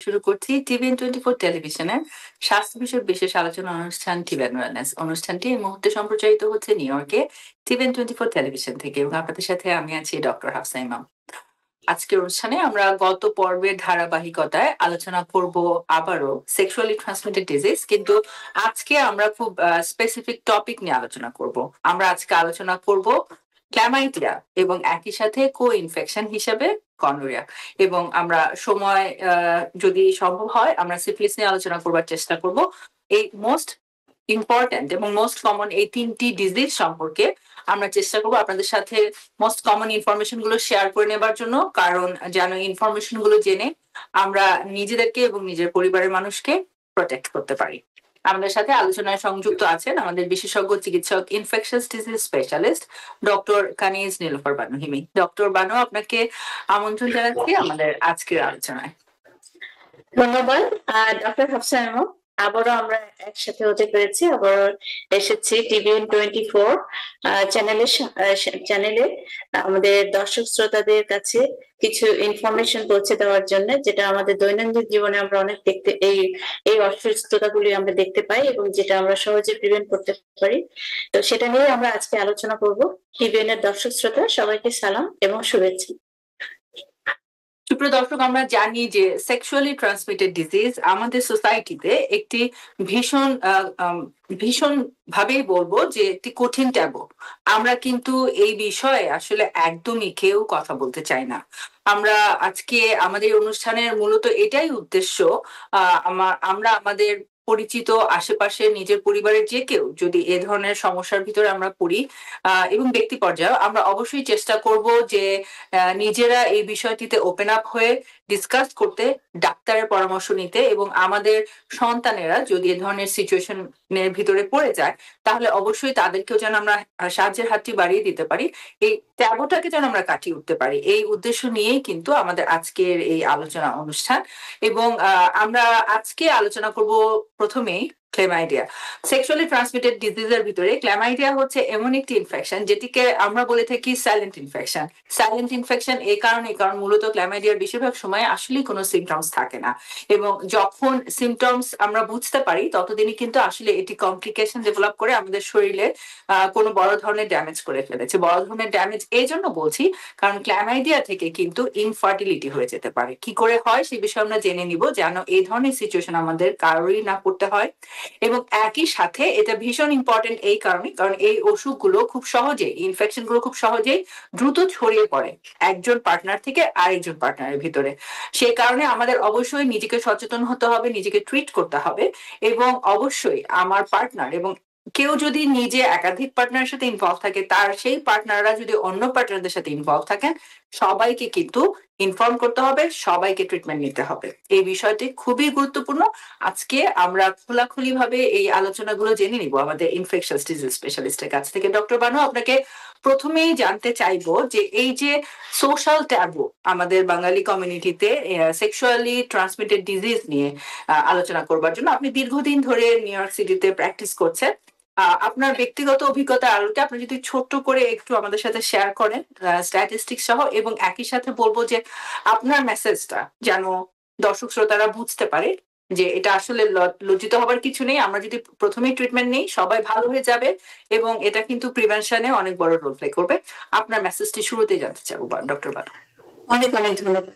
শুরু করছি TVN24 টেলিভিশনের স্বাস্থ্য বিষয়ক বিশেষ আলোচনা অনুষ্ঠান টিভেন ওয়েলনেস। অনুষ্ঠানটি এই মুহূর্তে সম্প্রচারিত হচ্ছে নিউ ইয়র্কে TVN24 টেলিভিশন থেকে এবং আপনাদের সাথে আমি আছি ডক্টর হাফসা ইমাম। আজকের অনুষ্ঠানে আমরা গত পর্বের ধারাবাহিকতায় আলোচনা করব আবারও সেক্সুয়ালি ট্রান্সমিটেড ডিজিজ, কিন্তু আজকে আমরা খুব স্পেসিফিক টপিক নিয়ে আলোচনা করব। আমরা আজকে আলোচনা করব ক্ল্যামাইডিয়া এবং একই সাথে কো ইনফেকশন হিসেবে গনোরিয়া, এবং আমরা সময় যদি সম্ভব হয় আমরা সিফিলিস নিয়ে আলোচনা করবার চেষ্টা করব। এই মোস্ট ইম্পর্ট্যান্ট এবং মোস্ট কমন এই তিনটি ডিজিজ সম্পর্কে আমরা চেষ্টা করবো আপনাদের সাথে মোস্ট কমন ইনফরমেশন গুলো শেয়ার করে নেবার জন্য, কারণ যেন ইনফরমেশন গুলো জেনে আমরা নিজেদেরকে এবং নিজের পরিবারের মানুষকে প্রোটেক্ট করতে পারি। আমাদের সাথে আলোচনায় সংযুক্ত আছেন আমাদের বিশেষজ্ঞ চিকিৎসক ইনফেকশাস ডিজিজ স্পেশালিস্ট ডক্টর কানিজ নীলোফার বানু হিমি। ডক্টর বানু, আপনাকে আমন্ত্রণ জানাচ্ছি আমাদের আজকের আলোচনায়। ধন্যবাদ ডক্টর হাফসা ইমাম। আবারও আমরা একসাথে হতে পেরেছি, আবারও এসেছি TVN24 চ্যানেলে আমাদের দর্শক শ্রোতাদের কাছে কিছু ইনফরমেশন পৌঁছে দেওয়ার জন্য, যেটা আমাদের দৈনন্দিন জীবনে আমরা অনেক দেখতে এই অসুস্থতাগুলি আমরা দেখতে পাই এবং যেটা আমরা সহজে প্রিভেন্ট করতে পারি। তো সেটা নিয়ে আমরা আজকে আলোচনা করব। TVN এর দর্শক শ্রোতা সবাইকে সালাম এবং শুভেচ্ছা। সুপ্রিয় দর্শক, আমরা জানি যে সেক্সুয়ালি ট্রান্সমিটেড ডিজিজ আমাদের সোসাইটিতে একটি ভীষণ ভাবেই বলবো যে একটি কঠিন ট্যাবু। আমরা কিন্তু এই বিষয়ে আসলে একদমই কেউ কথা বলতে চাই না। আমরা আজকে আমাদের অনুষ্ঠানের মূলত এটাই উদ্দেশ্য, আমরা আমাদের পরিচিত আশেপাশে নিজের পরিবারের যে কেউ যদি এ ধরনের সমস্যার ভিতরে আমরা পড়ি এবং ব্যক্তি পর্যায়ে আমরা অবশ্যই চেষ্টা করব যে নিজেরা এই বিষয়টিতে ওপেন আপ হয়ে ডিসকাস করতে, ডাক্তারের পরামর্শ নিতে, এবং আমাদের সন্তানেরা যদি এ ধরনের সিচুয়েশনের ভিতরে পড়ে যায় তাহলে অবশ্যই তাদেরকেও যেন আমরা সাহায্যের হাতটি বাড়িয়ে দিতে পারি, এই ট্যাবুটাকে যেন আমরা কাটিয়ে উঠতে পারি। এই উদ্দেশ্য নিয়েই কিন্তু আমাদের আজকের এই আলোচনা অনুষ্ঠান। এবং আমরা আজকে আলোচনা করব প্রথমেই ক্ল্যামাইডিয়া। সেক্সুয়ালি ট্রান্সমিটেড ডিজিজের ভিতরে ক্ল্যামাইডিয়া হচ্ছে এমন একটি ইনফেকশন যেটিকে আমরা বলে থাকি সাইলেন্ট ইনফেকশন। সাইলেন্ট ইনফেকশন কারণ মূলত ক্ল্যামাইডিয়ার বেশিরভাগ সময় আসলে কোনো সিমটমস থাকে না, এবং যখন সিমটমস আমরা বুঝতে পারি ততদিনই কিন্তু আসলে এটি কমপ্লিকেশন ডেভেলপ করে আমাদের শরীরে কোনো বড় ধরনের ড্যামেজ করে ফেলেছে। বড় ধরনের ড্যামেজ এই জন্য বলছি কারণ ক্ল্যামাইডিয়া থেকে কিন্তু ইনফার্টিলিটি হয়ে যেতে পারে। কি করে হয় সে বিষয়ে আমরা জেনে নিব, যেন এই ধরনের সিচুয়েশন আমাদের কারোরই না করতে হয়। এবং একই সাথে এটা ভীষণ ইম্পর্টেন্ট এই কারণে, কারণ এই অসুখগুলো খুব সহজেই, ইনফেকশন গুলো খুব সহজেই দ্রুত ছড়িয়ে পড়ে একজন পার্টনার থেকে আরেকজন পার্টনারের ভিতরে। সেই কারণে আমাদের অবশ্যই নিজেকে সচেতন হতে হবে, নিজেকে ট্রিট করতে হবে, এবং অবশ্যই আমার পার্টনার এবং কেউ যদি নিজে একাধিক পার্টনারের সাথে ইনভলভ থাকে, তার সেই পার্টনাররা যদি অন্য পার্টনারদের সাথে ইনভলভ থাকেন, সবাইকে কিন্তু ইনফর্ম করতে হবে, সবাইকে ট্রিটমেন্ট নিতে হবে। এই বিষয়টি খুবই গুরুত্বপূর্ণ। আজকে আমরা খোলাখুলি ভাবে এই আলোচনাগুলো জেনে নিব আমাদের ইনফেকশাস ডিজিজ স্পেশালিস্টের কাছ থেকে। ডক্টর বানু, আপনাকে প্রথমেই জানতে চাইবো যে এই যে সোশ্যাল ট্যাবু আমাদের বাঙালি কমিউনিটিতে সেক্সুয়ালি ট্রান্সমিটেড ডিজিজ নিয়ে আলোচনা করবার জন্য, আপনি দীর্ঘদিন ধরে নিউ ইয়র্ক সিটিতে প্র্যাকটিস করছেন। আপনার ব্যক্তিগত অভিজ্ঞতার আলোকে আপনি যদি ছোট্ট করে একটু আমাদের সাথে শেয়ার করেন স্ট্যাটিস্টিক্স সহ, এবং একই সাথে বলবো যে আপনার মেসেজটা যেন দর্শক শ্রোতারা বুঝতে পারে যে এটা আসলে লজ্জিত হবার কিছু নেই। আমরা যদি প্রথমেই ট্রিটমেন্ট নেই সবাই ভালো হয়ে যাবে, এবং এটা কিন্তু প্রিভেনশনে অনেক বড় রোল প্লে করবে। আপনার মেসেজটি শুরুতেই জানতে চাবো ডক্টর বানু। অনেক অনেক ধন্যবাদ।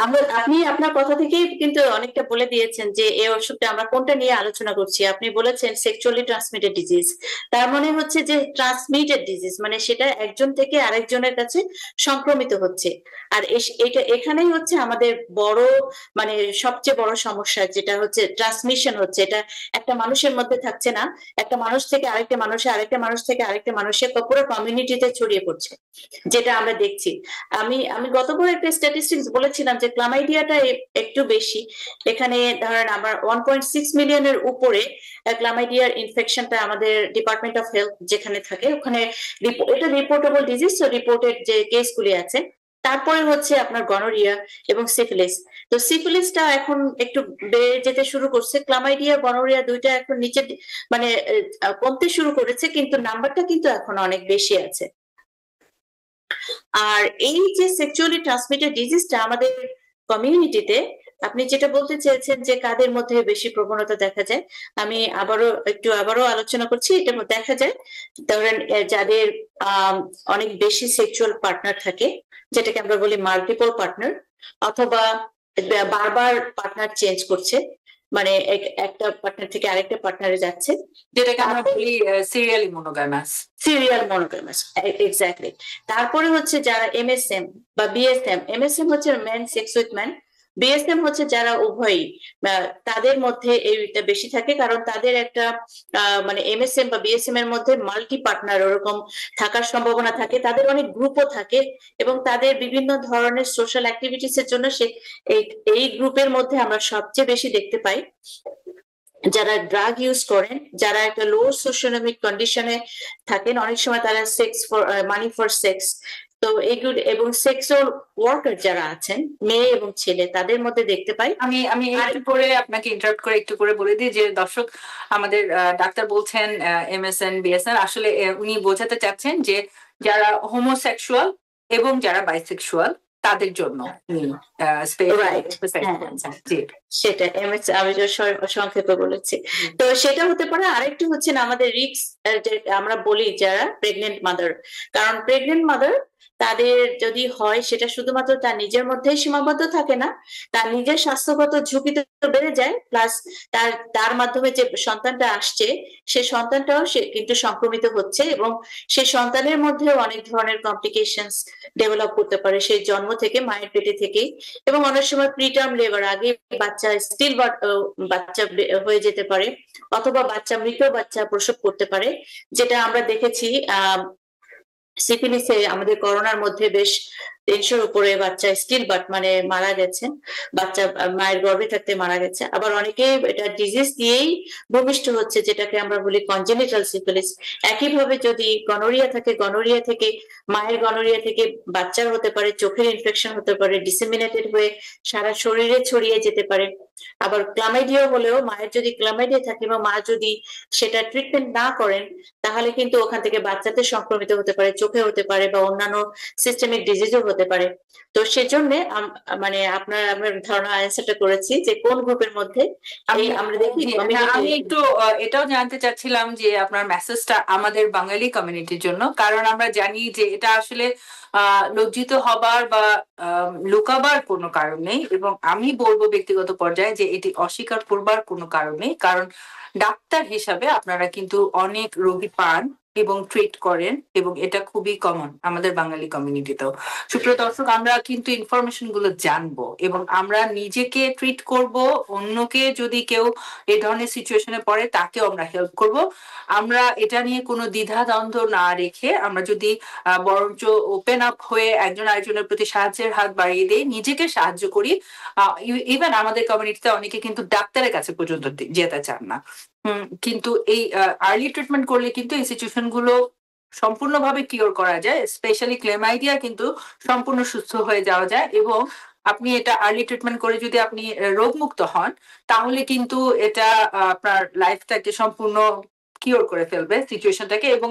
আপনি আপনার কথা থেকেই কিন্তু অনেকটা বলে দিয়েছেন যে এই অসুখটা আমরা কোনটা নিয়ে আলোচনা করছি। আপনি বলেছেন সেক্সুয়ালি ট্রান্সমিটেড ডিজিজ, তার মানে হচ্ছে যে ট্রান্সমিটেড ডিজিজ মানে সেটা একজন থেকে আরেকজনের কাছে সংক্রমিত হচ্ছে। আর এটা এখানেই হচ্ছে আমাদের বড় মানে সবচেয়ে বড় সমস্যা, যেটা হচ্ছে ট্রান্সমিশন হচ্ছে। এটা একটা মানুষের মধ্যে থাকছে না, একটা মানুষ থেকে আরেকটা মানুষে, আরেকটা মানুষ থেকে আরেকটা মানুষে পুরো কমিউনিটিতে ছড়িয়ে পড়ছে, যেটা আমরা দেখছি। আমি গতবার একটা স্ট্যাটিস্টিক্স বলেছিলাম যে ক্লামাইডিয়াটা একটু বেশি। এখানে ধরেন আমার 1.6 মিলিয়নের উপরে ক্লামাইডিয়ার ইনফেকশনটা আমাদের ডিপার্টমেন্ট অফ হেলথ যেখানে থাকে ওখানে এটা রিপোর্টেবল ডিজিজ, তো রিপোর্টেড যে কেসগুলি আছে। তারপরে হচ্ছে আপনার গনোরিয়া এবং সিফিলিস। তো সিফিলিসটা এখন একটু বেড়ে যেতে শুরু করছে, ক্লামাইডিয়া গনোরিয়া দুইটা এখন নিচে মানে কমতে শুরু করেছে, কিন্তু নাম্বারটা কিন্তু এখন অনেক বেশি আছে। আর এই যে সেক্সুয়ালি ট্রান্সমিটেড ডিজিজটা আমাদের কমিউনিটিতে আপনি যেটা বলতে চেয়েছেন যে কাদের মধ্যে বেশি প্রবণতা দেখা যায়, আমি আবারও আলোচনা করছি। এটা দেখা যায় ধরেন যাদের অনেক বেশি সেক্সুয়াল পার্টনার থাকে, যেটাকে আমরা বলি মাল্টিপল পার্টনার, অথবা বারবার পার্টনার চেঞ্জ করছে, মানে একটা পার্টনার থেকে আরেকটা পার্টনারে যাচ্ছে, যেটাকে আমরা বলি সিরিয়ালি মনোগামাস। এক্স্যাক্টলি। তারপরে হচ্ছে যারা এমএসএম বা বিএসএম, এমএসএম হচ্ছে man sex with man, BSM হচ্ছে যারা উভয়ই, তাদের মধ্যে এইটা বেশি থাকে, কারণ তাদের একটা মানে এমএসএম বা বিএসএম এর মধ্যে মাল্টি পার্টনার ওরকম থাকার সম্ভাবনা থাকে, তাদের অনেক গ্রুপও থাকে, এবং তাদের বিভিন্ন ধরনের সোশ্যাল অ্যাক্টিভিটিস এর জন্য এই গ্রুপের মধ্যে আমরা সবচেয়ে বেশি দেখতে পাই যারা ড্রাগ ইউজ করেন, যারা একটা লো সোশিওইকনমিক কন্ডিশনে থাকেন, অনেক সময় তারা sex for money for sex, তো এইগুলো, এবং সেক্সুয়াল ওয়ার্কার যারা আছেন মেয়ে এবং ছেলে, তাদের মধ্যে দেখতে পাই। আমি একটু করে আপনাকে ইন্টারাপ্ট করে একটু করে বলে দিই যে দর্শক, আমাদের ডাক্তার বলছেন এমএসএন বিএসএন, আসলে উনি বোঝাতে চাচ্ছেন যে যারা হোমোসেক্সুয়াল এবং যারা বাইসেক্সুয়াল তাদের জন্য সেটা আমি সংক্ষেপে বলেছি। তো সেটা হতে পারে। আরেকটু হচ্ছে না, আমাদের রিস্ক, আমরা বলি যারা প্রেগনেন্ট মাদার, কারণ প্রেগনেন্ট মাদার তাদের যদি হয় সেটা শুধুমাত্র তার নিজের মধ্যেই সীমাবদ্ধ থাকে না, তার নিজের স্বাস্থ্যগত ঝুঁকি তো বেড়ে যায়, প্লাস তার মাধ্যমে যে সন্তানটা আসছে সে সন্তানটাও সে কিন্তু সংক্রমিত হচ্ছে, এবং সেই সন্তানের মধ্যেও অনেক ধরনের কমপ্লিকেশনস ডেভেলপ করতে পারে সেই জন্ম থেকে, মায়ের পেটে থেকেই, এবং অনেক সময় প্রিটার্ম লেবার, আগে বাচ্চা বাচ্চা হয়ে যেতে পারে, অথবা মৃত বাচ্চা প্রসব করতে পারে, যেটা আমরা দেখেছি সিফিলিসে আমাদের করোনার মধ্যে বেশ 300-র উপরে বাচ্চা স্টিল বাট মানে মারা গেছে, বাচ্চা মায়ের গর্ভে থাকতে মারা গেছে। আবার অনেকে এটা ডিজিজ দিয়েই ভূমিষ্ঠ হচ্ছে, যেটাকে আমরা বলি কনজেনিটাল সিফিলিস। একইভাবে যদি গনোরিয়া থাকে, গনোরিয়া থেকে মায়ের গনোরিয়া থেকে বাচ্চার হতে পারে, চোখের ইনফেকশন হতে পারে, ডিসেমিনেটেড হয়ে সারা শরীরে ছড়িয়ে যেতে পারে। আবার ক্লামাইডিয়া হলেও মায়ের যদি ক্লামাইডিয়া থাকে বা মা যদি সেটা ট্রিটমেন্ট না করেন, তাহলে কিন্তু ওখান থেকে বাচ্চাতে সংক্রমিত হতে পারে, চোখে হতে পারে, বা অন্যান্য সিস্টেমিক ডিজিজও হতে পারে। তো সেজন্য মানে আপনার ধারণা অ্যান্সারটা করেছি যে কোন গ্রুপের মধ্যে আমরা দেখি। আমি একটু এটাও জানতে চাচ্ছিলাম যে আপনার মেসেজটা আমাদের বাঙালি কমিউনিটির জন্য, কারণ আমরা জানি যে এটা আসলে লজ্জিত হবার বা লুকাবার কোনো কারণ নেই, এবং আমি বলবো ব্যক্তিগত পর্যায়ে যে এটি অস্বীকার করবার কোনো কারণ নেই, কারণ ডাক্তার হিসাবে আপনারা কিন্তু অনেক রোগী পান এবং ট্রিট করেন, এবং এটা খুবই কমন আমাদের বাঙালি কমিউনিটিতেও। সুপ্রিয় দর্শক, আমরা কিন্তু ইনফরমেশন গুলো জানবো এবং আমরা নিজেকে ট্রিট করব, অন্যকে যদি কেউ এই ধরনের সিচুয়েশনে পড়ে তাকেও আমরা হেল্প করব। আমরা এটা নিয়ে কোনো দ্বিধা দ্বন্দ্ব না রেখে আমরা যদি বরঞ্চ ওপেন আপ হয়ে একজন আরেকজনের প্রতি সাহায্যের হাত বাড়িয়ে দিয়ে নিজেকে সাহায্য করি। ইভেন আমাদের কমিউনিটিতে অনেকে কিন্তু ডাক্তারের কাছে পর্যন্ত যেতে চান না, কিন্তু এই আর্লি ট্রিটমেন্ট করলে কিন্তু এই সিচুয়েশন গুলো সম্পূর্ণভাবে কিওর করা যায়। স্পেশালি ক্লেমাইডিয়া কিন্তু সম্পূর্ণ সুস্থ হয়ে যাওয়া যায়, এবং আপনি এটা আর্লি ট্রিটমেন্ট করে যদি আপনি রোগমুক্ত হন, তাহলে কিন্তু এটা আপনার লাইফটাকে সম্পূর্ণ কিওর করে ফেলবে সিচুয়েশনটাকে, এবং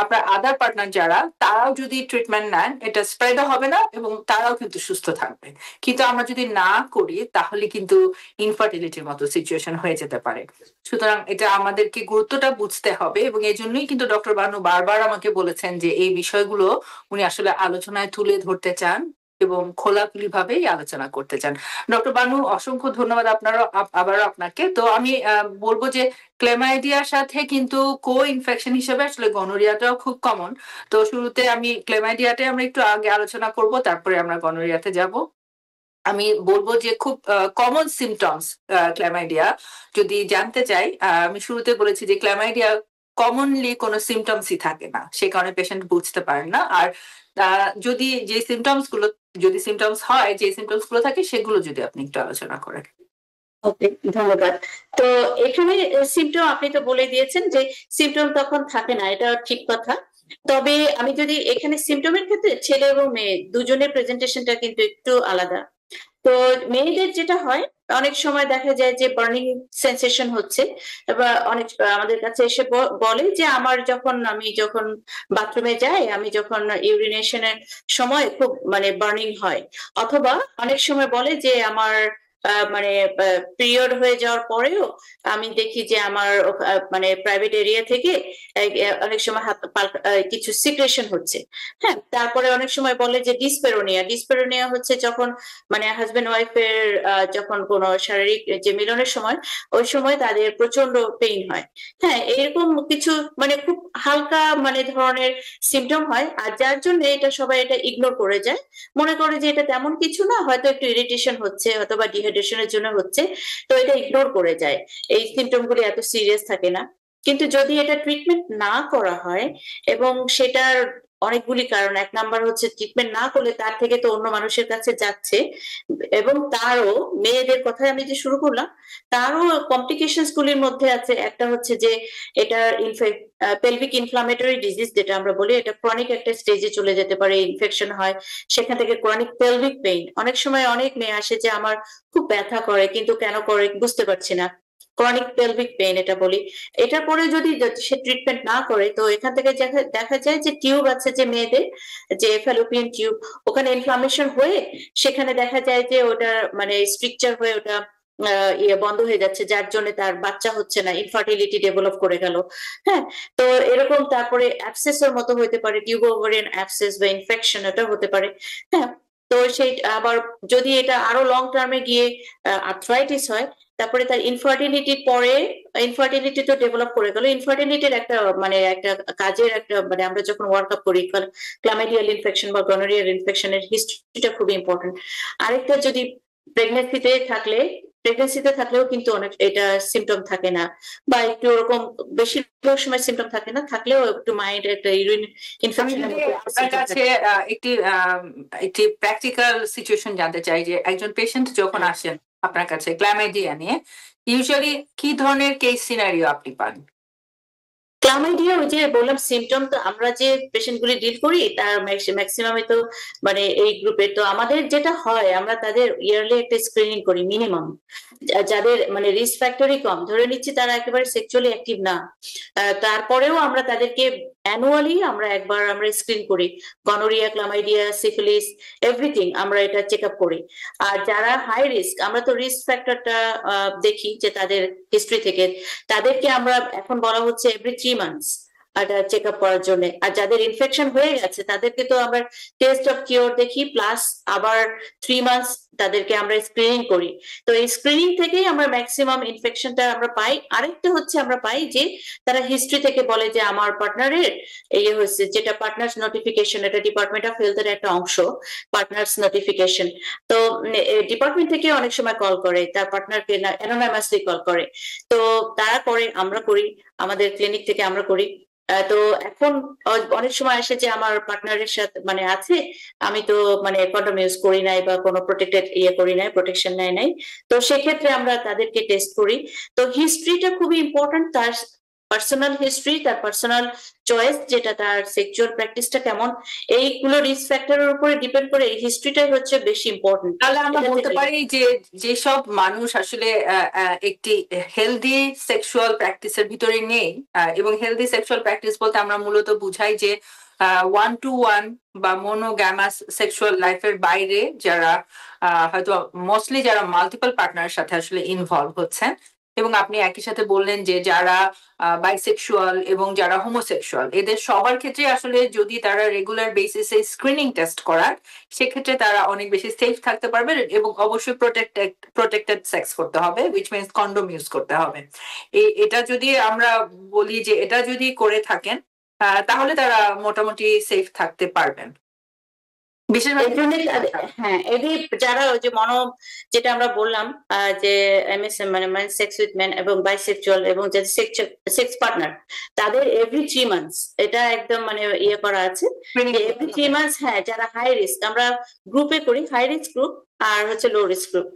আপনার আদার পার্টনার যারা, তারাও যদি ট্রিটমেন্ট নেন এটা স্প্রেডও হবে না এবং তারাও কিন্তু সুস্থ থাকবে। কিন্তু আমরা যদি না করি তাহলে কিন্তু ইনফার্টিলিটির মতো সিচুয়েশন হয়ে যেতে পারে। সুতরাং এটা আমাদেরকে গুরুত্বটা বুঝতে হবে, এবং এই জন্যই কিন্তু ডক্টর বানু বারবার আমাকে বলেছেন যে এই বিষয়গুলো উনি আসলে আলোচনায় তুলে ধরতে চান এবং খোলাখুলি ভাবেই আলোচনা করতে চান। ডক্টর বানু, অসংখ্য ধন্যবাদ আবারও আপনাকে। তো আমি বলবো যে ক্লেমাইডিয়ার সাথে কিন্তু কো ইনফেকশন হিসেবে আসলে গনোরিয়াটাও খুব কমন। তো শুরুতে আমি ক্লেমাইডিয়াতে আমরা একটু আগে আলোচনা করব, তারপরে আমরা গনোরিয়াতে যাব। আমি বলবো যে খুব কমন সিমটমস ক্ল্যামাইডিয়া যদি জানতে চাই, আমি শুরুতে বলেছি যে ক্ল্যামাইডিয়া কমনলি কোনো সিমটমসই থাকে না, সে কারণে পেশেন্ট বুঝতে পারেন না। আর যদি যে সিমটমস গুলো, যদি সিমটমস হয়, যে সিমটমস গুলো থাকে সেগুলো যদি আপনি একটু আলোচনা করেন। ওকে, ধন্যবাদ। তো এখানে সিমটম আপনি তো বলে দিয়েছেন যে সিমটম তখন থাকে না, এটা ঠিক কথা। তবে আমি যদি এখানে সিমটমের ক্ষেত্রে ছেলে এবং মেয়ে দুজনের প্রেজেন্টেশনটা কিন্তু একটু আলাদা। তো মেয়েদের যেটা হয়, অনেক সময় দেখা যায় যে বার্নিং সেন্সেশন হচ্ছে, এবার অনেক আমাদের কাছে এসে বলে যে আমি যখন বাথরুমে যাই, আমি যখন ইউরিনেশনের সময় খুব মানে বার্নিং হয়, অথবা অনেক সময় বলে যে আমার মানে পিরিয়ড হয়ে যাওয়ার পরেও আমি দেখি যে আমার মানে প্রাইভেট এরিয়া থেকে অনেক সময় কিছু সিক্রেশন হচ্ছে। হ্যাঁ, তারপরে অনেক সময় বলে যে ডিসপেরোনিয়া হচ্ছে যখন মানে হাজবেন্ড ওয়াইফের যখন কোনো শারীরিক যে মিলনের সময় ওই সময় তাদের প্রচন্ড পেইন হয়। হ্যাঁ, এরকম কিছু মানে খুব হালকা মানে ধরনের সিমটম হয়, আর যার জন্য এটা সবাই এটা ইগনোর করে যায়, মনে করে যে এটা তেমন কিছু না, হয়তো একটু ইরিটেশন হচ্ছে অথবা ডিহাইড্রেশনের জন্য হচ্ছে, তো এটা ইগনোর করে যায়, এই সিমটম গুলি এত সিরিয়াস থাকে না। কিন্তু যদি এটা ট্রিটমেন্ট না করা হয়, এবং সেটার অনেকগুলি কারণ, এক নাম্বার হচ্ছে ট্রিটমেন্ট না করলে তার থেকে তো অন্য মানুষের কাছে যাচ্ছে, এবং তারও মেয়েদের কথা আমি যে শুরু করলাম, তারও কমপ্লিকেশনস গুলির মধ্যে আছে একটা হচ্ছে যে এটা পেলভিক ইনফ্লামেটরি ডিজিজ যেটা আমরা বলি, এটা ক্রনিক একটা স্টেজে চলে যেতে পারে, ইনফেকশন হয়, সেখান থেকে ক্রনিক পেলভিক পেইন। অনেক সময় অনেক মেয়ে আসে যে আমার খুব ব্যথা করে, কিন্তু কেন করে বুঝতে পারছি না, ক্রনিক পেলভিক পেইন এটা বলি। এটার পরে যদি সে ট্রিটমেন্ট না করে, তো এখান থেকে দেখা যায় যে টিউব আছে যে মেয়েদের, যে ফ্যালোপিয়ান টিউব, ওখানে ইনফ্লামেশন হয়ে সেখানে দেখা যায় যে ওটা মানে স্ট্রিকচার হয়ে ওটা বন্ধ হয়ে যাচ্ছে, যার জন্য তার বাচ্চা হচ্ছে না, ইনফার্টিলিটি ডেভেলপ করে গেল। হ্যাঁ, তো এরকম তারপরে অ্যাবসেসের মতো হতে পারে, টিউব ওভারিয়ান অ্যাবসেস বা ইনফেকশন, এটা হতে পারে। হ্যাঁ, তো সেই আবার যদি এটা আরো লং টার্মে গিয়ে আর্থ্রাইটিস হয়, তারপরে তার ইনফার্টিলিটির পরে, ইনফার্টিলিটি তো ডেভেলপ করে গেল, ইনফার্টিলিটির একটা মানে একটা কাজের একটা মানে আমরা যখন ওয়ার্ক আপ করি ক্লামাইডিয়াল ইনফেকশন বা গনোরিয়াল ইনফেকশনের হিস্ট্রিটা খুব ইম্পর্টেন্ট। আরেকটা যদি প্রেগনেন্সিতে থাকলেও কিন্তু অনেক এটা সিমটম থাকে না, বা একটু ওরকম বেশিরভাগ সময় সিমটম থাকে না, থাকলেও একটু মাইল্ড একটা ইউরিন আমি ইনফেকশনের যদি মতো আপনার symptom কাছে থাকে। একটি প্র্যাকটিক্যাল সিচুয়েশন জানতে চাই, যে একজন পেশেন্ট যখন আসেন আপনার কাছে ক্ল্যামাইডিয়া নিয়ে, ইউজুয়ালি কি ধরনের কেস সিনারিও আপনি পান? ক্লামাইডিয়া ওই যে বললাম সিমটম, তো আমরা যে পেশেন্ট গুলি ডিল করি তার ম্যাক্সিমামই তো মানে এই গ্রুপের, তো আমাদের যেটা হয় আমরা তাদের ইয়ারলি একটা স্ক্রিনিং করি মিনিমাম, যাদের মানে রিস্ক ফ্যাক্টরই কম, ধরে নিচ্ছি তারা একেবারে সেক্সুয়ালি অ্যাক্টিভ না, তারপরেও আমরা তাদেরকে অ্যানুয়ালি আমরা একবার আমরা স্ক্রিন করি, গনোরিয়া, ক্লামাইডিয়া, সিফিলিস, এভরিথিং আমরা এটা চেক আপ করি। আর যারা হাই রিস্ক, আমরা তো রিস্ক ফ্যাক্টরটা দেখি যে তাদের হিস্ট্রি থেকে, তাদেরকে আমরা এখন বলা হচ্ছে এভরি 3 মান্থস চেক আপ করার জন্য। আর যাদের ইনফেকশন হয়ে গেছে তাদেরকে তো আমরা টেস্ট অফ কিওর দেখি, প্লাস আবার 3 মান্থস তাদেরকে আমরা স্ক্রিনিং করি। তো এই স্ক্রিনিং থেকেই আমরা ম্যাক্সিমাম ইনফেকশনটা আমরা পাই। আরেকটা হচ্ছে আমরা পাই যে তারা হিস্ট্রি থেকে বলে যে আমার পার্টনারের এই হয়েছে, যেটা পার্টনার্স নোটিফিকেশন, এটা ডিপার্টমেন্ট অফ হেলথের একটা অংশ, পার্টনার্স নোটিফিকেশন। তো ডিপার্টমেন্ট থেকে অনেক সময় কল করে, তার পার্টনারকে অ্যানোনিমাসলি কল করে, তো তারা করে, আমরা করি, আমাদের ক্লিনিক থেকে আমরা করি। তো এখন অনেক সময় আসে যে আমার পার্টনারের সাথে মানে আছে, আমি তো মানে কন্ডম ইউজ করি নাই বা কোনো প্রোটেক্টেড করি নাই, প্রোটেকশন নেয় নাই, তো সেক্ষেত্রে আমরা তাদেরকে টেস্ট করি। তো হিস্ট্রিটা খুবই ইম্পর্টেন্ট, তার পার্সোনাল হিস্ট্রি, তার পার্সোনাল চয়েস, যেটা তার সেক্সুয়াল প্র্যাকটিসটা কেমন, এইগুলো রিস্ক ফ্যাক্টরের উপরে ডিপেন্ড করে, এই হিস্ট্রিটাই হচ্ছে বেশি ইম্পর্টেন্ট। তাহলে আমরা বলতে পারি যে যেসব মানুষ আসলে একটি হেলদি সেক্সুয়াল প্র্যাকটিসের ভিতরে নেই, এবং হেলদি সেক্সুয়াল প্র্যাকটিস বলতে আমরা মূলত বুঝাই যে 1-to-1 বা মোনোগ্যামাস সেক্সুয়াল লাইফের বাইরে যারা হয়তো মোস্টলি যারা মাল্টিপল পার্টনারের সাথে আসলে ইনভলভ হচ্ছেন, এবং আপনি একই সাথে বললেন যে যারা বাইসেক্সুয়াল এবং যারা হোমোসেক্সুয়াল, এদের সবার ক্ষেত্রে আসলে যদি তারা রেগুলার বেসিসে স্ক্রিনিং টেস্ট করার, সেক্ষেত্রে তারা অনেক বেশি সেফ থাকতে পারবে, এবং অবশ্যই প্রোটেক্টেড সেক্স করতে হবে, উইচ মিনস কন্ডোম ইউজ করতে হবে। এটা যদি আমরা বলি যে এটা যদি করে থাকেন, তাহলে তারা মোটামুটি সেফ থাকতে পারবেন। হ্যাঁ, এদের যারা ওই যে যেটা আমরা বললাম যে এমএসএম মানে সেক্স উইথ ম্যান এবং বাইসেক্সুয়াল এবং যাদের সেক্স পার্টনার, তাদের এভরি 3 মান্থস এটা একদম মানে করা আছে, এভরি 3 মান্থস। হ্যাঁ, যারা হাই রিস্ক আমরা গ্রুপে করি, হাই রিস্ক গ্রুপ আর হচ্ছে লো রিস্ক গ্রুপ।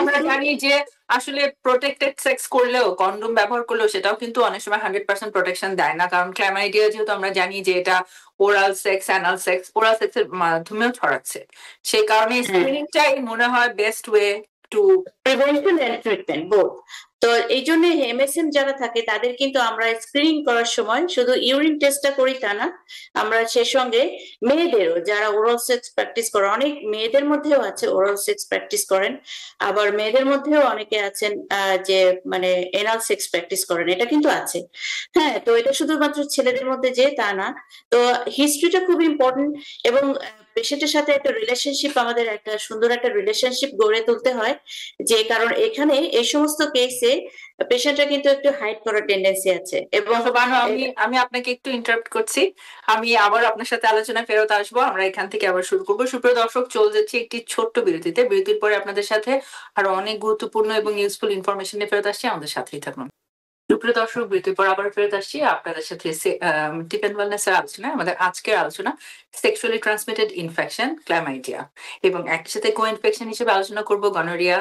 আমরা জানি যে আসলে প্রোটেক্টেড সেক্স করলেও, কন্ডোম ব্যবহার করলেও সেটাও কিন্তু অনেক সময় 100% প্রোটেকশন দেয় না, কারণ ক্ল্যামাইডিয়া যেহেতু আমরা জানি যে এটা oral sex, anal sex, oral সেক্সের মাধ্যমেও ছড়াচ্ছে, সেই কারণে স্ক্রিনিংটাই মনে হয় best way to prevention and treatment both. তো এই জন্য এমএসএম যারা থাকে তাদের কিন্তু আমরা স্ক্রিনিং করার সময় শুধু ইউরিন টেস্টটা করি তা না, আমরা সেই সঙ্গে মেয়েদেরও যারা ওরাল সেক্স প্র্যাকটিস করে, অনেক মেয়েদের মধ্যেও আছে ওরাল সেক্স প্র্যাকটিস করেন, আবার মেয়েদের মধ্যেও অনেকে আছেন যে মানে এনাল সেক্স প্র্যাকটিস করেন, এটা কিন্তু আছে। হ্যাঁ, তো এটা শুধুমাত্র ছেলেদের মধ্যে যে তা না। তো হিস্ট্রিটা খুব ইম্পর্টেন্ট, এবং পেশেন্টের সাথে একটা রিলেশনশিপ, আমাদের একটা সুন্দর একটা রিলেশনশিপ গড়ে তুলতে হয়, যে কারণ এখানে এই সমস্ত কেসে পেশেন্টরা কিন্তু একটু হাইড করার টেন্ডেন্সি আছে। এবং বানু, আমি আপনাকে একটু ইন্টারাপ্ট করছি। আমি আবার আপনার সাথে আলোচনা ফেরত আসবো, আমরা এখান থেকে আবার শুরু করবো। সুপ্রিয় দর্শক, চলে যাচ্ছি একটি ছোট্ট বিরতিতে। বিরতির পরে আপনাদের সাথে আরো অনেক গুরুত্বপূর্ণ এবং ইউজফুল ইনফরমেশন নিয়ে ফেরত আসছি, আমাদের সাথেই থাকুন। সুপ্রিয় দর্শক, বিরতির পর আবার ফেরত আসছি আপনাদের সাথে টিপ এন্ড ওয়েলনেস এর আলোচনায়। আমাদের আজকের আলোচনা সেক্সুয়ালি ট্রান্সমিটেড ইনফেকশন, ক্ল্যামাইডিয়া, এবং একই সাথে কো ইনফেকশন হিসেবে আলোচনা করব গনোরিয়া।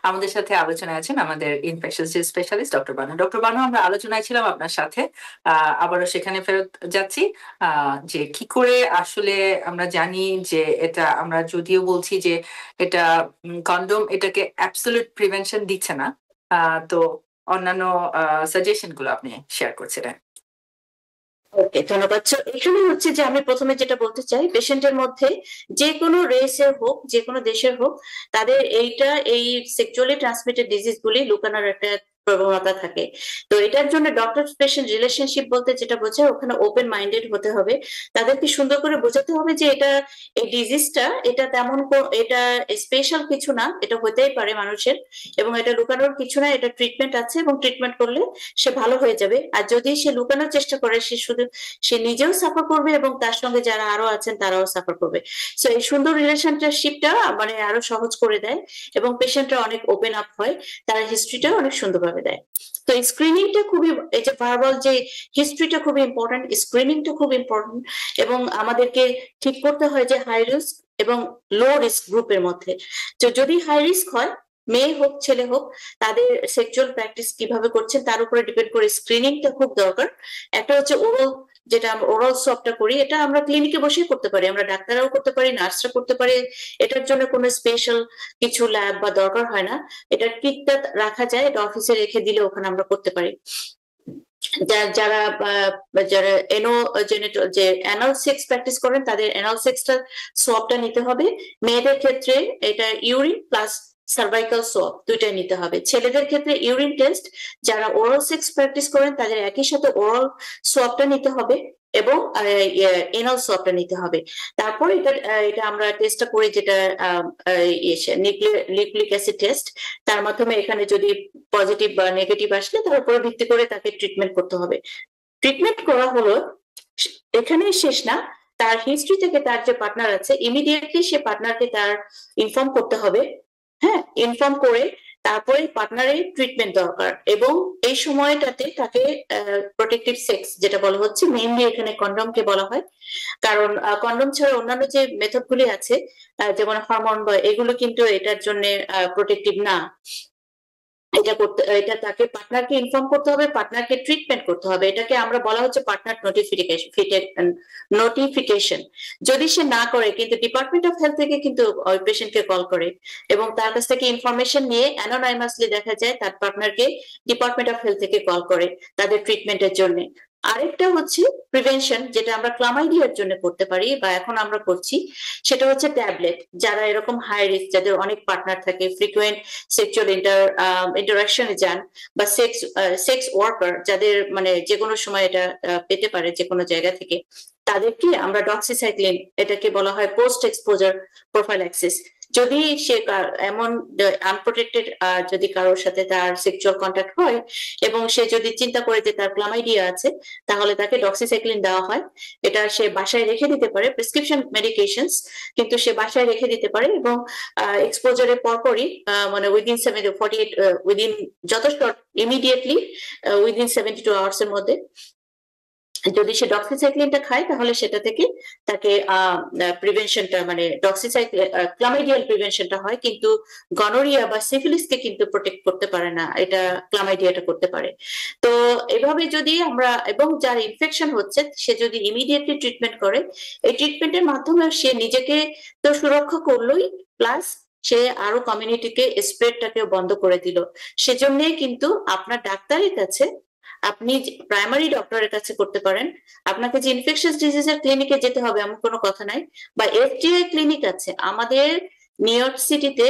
আমাদের সাথে আলোচনায় আছেন আমাদের infection specialist doctor Banu. Doctor Banu, আমরা আলোচনায় ছিলাম আপনার সাথে, আবারও সেখানে ফেরত যাচ্ছি, যে কি করে আসলে আমরা জানি যে এটা, আমরা যদিও বলছি যে এটা কন্ডোম এটাকে অ্যাবসলিউট প্রিভেনশন দিচ্ছে না, তো অন্যান্য সাজেশন গুলো আপনি শেয়ার করছিলেন। ওকে, ধন্যবাদ। এখানে হচ্ছে যে আমি প্রথমে যেটা বলতে চাই, পেশেন্টের মধ্যে যে কোনো রেসের হোক, যে কোনো দেশের হোক, তাদের এই সেক্সুয়ালি ট্রান্সমিটেড ডিজিজ গুলি লুকানোর একটা প্রবণতা থাকে। তো এটার জন্য ডক্টর পেশেন্ট রিলেশনশিপ বলতে যেটা বোঝায়, ওখানে ওপেন মাইন্ডেড হতে হবে, তাদেরকে সুন্দর করে বোঝাতে হবে যে এটা, এই ডিজিজটা এটা তেমন এটা স্পেশাল কিছু না, এটা হতেই পারে মানুষের, এবং এটা লুকানোর কিছু না, এটা ট্রিটমেন্ট আছে, এবং ট্রিটমেন্ট করলে সে ভালো হয়ে যাবে। আর যদি সে লুকানোর চেষ্টা করে, সে নিজেও সাফার করবে এবং তার সঙ্গে যারা আরো আছেন তারাও সাফার করবে। সো এই সুন্দর রিলেশনশিপটা মানে আরো সহজ করে দেয়, এবং পেশেন্টরা অনেক ওপেন আপ হয়, তার হিস্ট্রিটা অনেক সুন্দরভাবে দেয়। তো স্ক্রিনিংটা খুবই, এই যে ভার্বাল যে হিস্ট্রিটা খুবই ইম্পর্টেন্ট, স্ক্রিনিংটা খুব ইম্পর্টেন্ট, এবং আমাদেরকে ঠিক করতে হয় যে হাই রিস্ক এবং লো রিস্ক গ্রুপের মধ্যে। তো যদি হাই রিস্ক হয়, মেয়ে হোক ছেলে হোক, তাদের সেক্সুয়াল প্র্যাকটিস কিভাবে করছেন তার উপরে ডিপেন্ড করে স্ক্রিনিংটা খুব দরকার। একটা হচ্ছে ওরাল, যেটা আমরা ওরাল সোয়াবটা করি, এটা আমরা ক্লিনিকে বসেই করতে পারি, আমরা ডাক্তাররাও করতে পারি, নার্সরা করতে পারি, এটার জন্য কোনো স্পেশাল কিছু ল্যাব বা দরকার হয় না। এটার কিটটা রাখা যায়, এটা অফিসে রেখে দিলে ওখানে আমরা করতে পারি। যারা যারা যে অ্যানাল সেক্স প্র্যাকটিস করেন, তাদের অ্যানাল সেক্সটা সোয়াবটা নিতে হবে। মেয়েদের ক্ষেত্রে এটা ইউরিন প্লাস সার্ভাইকাল সোয়াব দুইটাই নিতে হবে। ছেলেদের ক্ষেত্রে ইউরিন টেস্ট, যারা ওরাল সেক্স প্র্যাকটিস করেন তাদের একই সাথে ওরাল সোয়াবটা নিতে হবে, এবং এনাল সোয়াবটা নিতে হবে। তারপর এটা আমরা টেস্টটা করি, যেটা নিউক্লিক অ্যাসিড টেস্ট, তার মাধ্যমে এখানে যদি পজিটিভ বা নেগেটিভ আসলে তার উপরে ভিত্তি করে তাকে ট্রিটমেন্ট করতে হবে। ট্রিটমেন্ট করা হলো এখানেই শেষ না, তার হিস্ট্রি থেকে তার যে পার্টনার আছে ইমিডিয়েটলি সে পার্টনারকে তার ইনফর্ম করতে হবে। হ্যাঁ, ইনফর্ম করে তারপরে পার্টনারের ট্রিটমেন্ট দরকার, এবং এই সময়টাতে তাকে প্রোটেক্টিভ সেক্স যেটা বলা হচ্ছে, মেইনলি এখানে কন্ডমকে বলা হয়, কারণ কন্ডম ছাড়া অন্যান্য যে মেথড গুলি আছে, যেমন হরমোন বা এগুলো কিন্তু এটার জন্য প্রোটেক্টিভ না। এটা তাকে পার্টনারকে ইনফর্ম করতে হবে, পার্টনারকে ট্রিটমেন্ট করতে হবে, এটাকে আমরা বলা হচ্ছে পার্টনার নোটিফিকেশন। যদি সে না করে, কিন্তু ডিপার্টমেন্ট অফ হেলথ থেকে কিন্তু ওই পেশেন্টকে কল করে, এবং তার কাছ থেকে ইনফরমেশন নিয়ে অ্যানোনাইমাসলি দেখা যায় তার পার্টনারকে ডিপার্টমেন্ট অফ হেলথ থেকে কল করে তাদের ট্রিটমেন্টের জন্য। আরেকটা হচ্ছে প্রিভেনশন, যেটা আমরা ক্লামাইডিয়ার জন্য করতে পারি বা এখন আমরা করছি, সেটা হচ্ছে ট্যাবলেট। যারা এরকম হাই রিস্ক, যাদের অনেক পার্টনার থাকে, ফ্রিকুয়েন্ট সেক্সুয়াল ইন্টারাকশনে যান, বা সেক্স ওয়ার্কার, যাদের মানে যে কোনো সময় এটা পেতে পারে যে কোনো জায়গা থেকে, তাদেরকে আমরা ডক্সিসাইক্লিন, এটাকে বলা হয় পোস্ট এক্সপোজার প্রোফাইল্যাক্সিস। যদি সে এমন আনপ্রোটেক্টেড, যদি কারোর সাথে তার সেক্সুয়াল কন্ট্যাক্ট হয় এবং সে যদি চিন্তা করে যে তার ক্লামাইডিয়া আছে, তাহলে তাকে ডক্সিসাইক্লিন দেওয়া হয়। এটা সে বাসায় রেখে দিতে পারে, প্রেসক্রিপশন মেডিকেশনস, কিন্তু সে বাসায় রেখে দিতে পারে, এবং এক্সপোজারের পরপরই মানে উইদিন যত শর্ট, ইমিডিয়েটলি উইদিন 72 আওয়ার্স এর মধ্যে যদি সে ডক্সিসাইক্লিনটা খায়, তাহলে সেটা থেকে তাকে প্রিভেনশনটা, মানে ক্লামাইডিয়াল প্রিভেনশনটা হয়, কিন্তু গনোরিয়া বা সিফিলিসকে কিন্তু প্রোটেক্ট করতে পারে না, এটা ক্লামাইডিয়াটা করতে পারে। তো এভাবে যদি আমরা, এবং যার ইনফেকশন হচ্ছে সে যদি ইমিডিয়েটলি ট্রিটমেন্ট করে, এই ট্রিটমেন্টের মাধ্যমে সে নিজেকে তো সুরক্ষা করলোই, প্লাস সে আরো কমিউনিটিকে স্প্রেডটাকে বন্ধ করে দিল। সেজন্যই কিন্তু আপনার ডাক্তারের কাছে, আপনি প্রাইমারি ডক্টরের কাছে করতে পারেন। আপনাকে যে ইনফেকশাস ডিজিজের ক্লিনিকে যেতে হবে এমন কোনো কথা নাই, বা এসটিআই ক্লিনিক আছে আমাদের নিউ ইয়র্ক সিটিতে,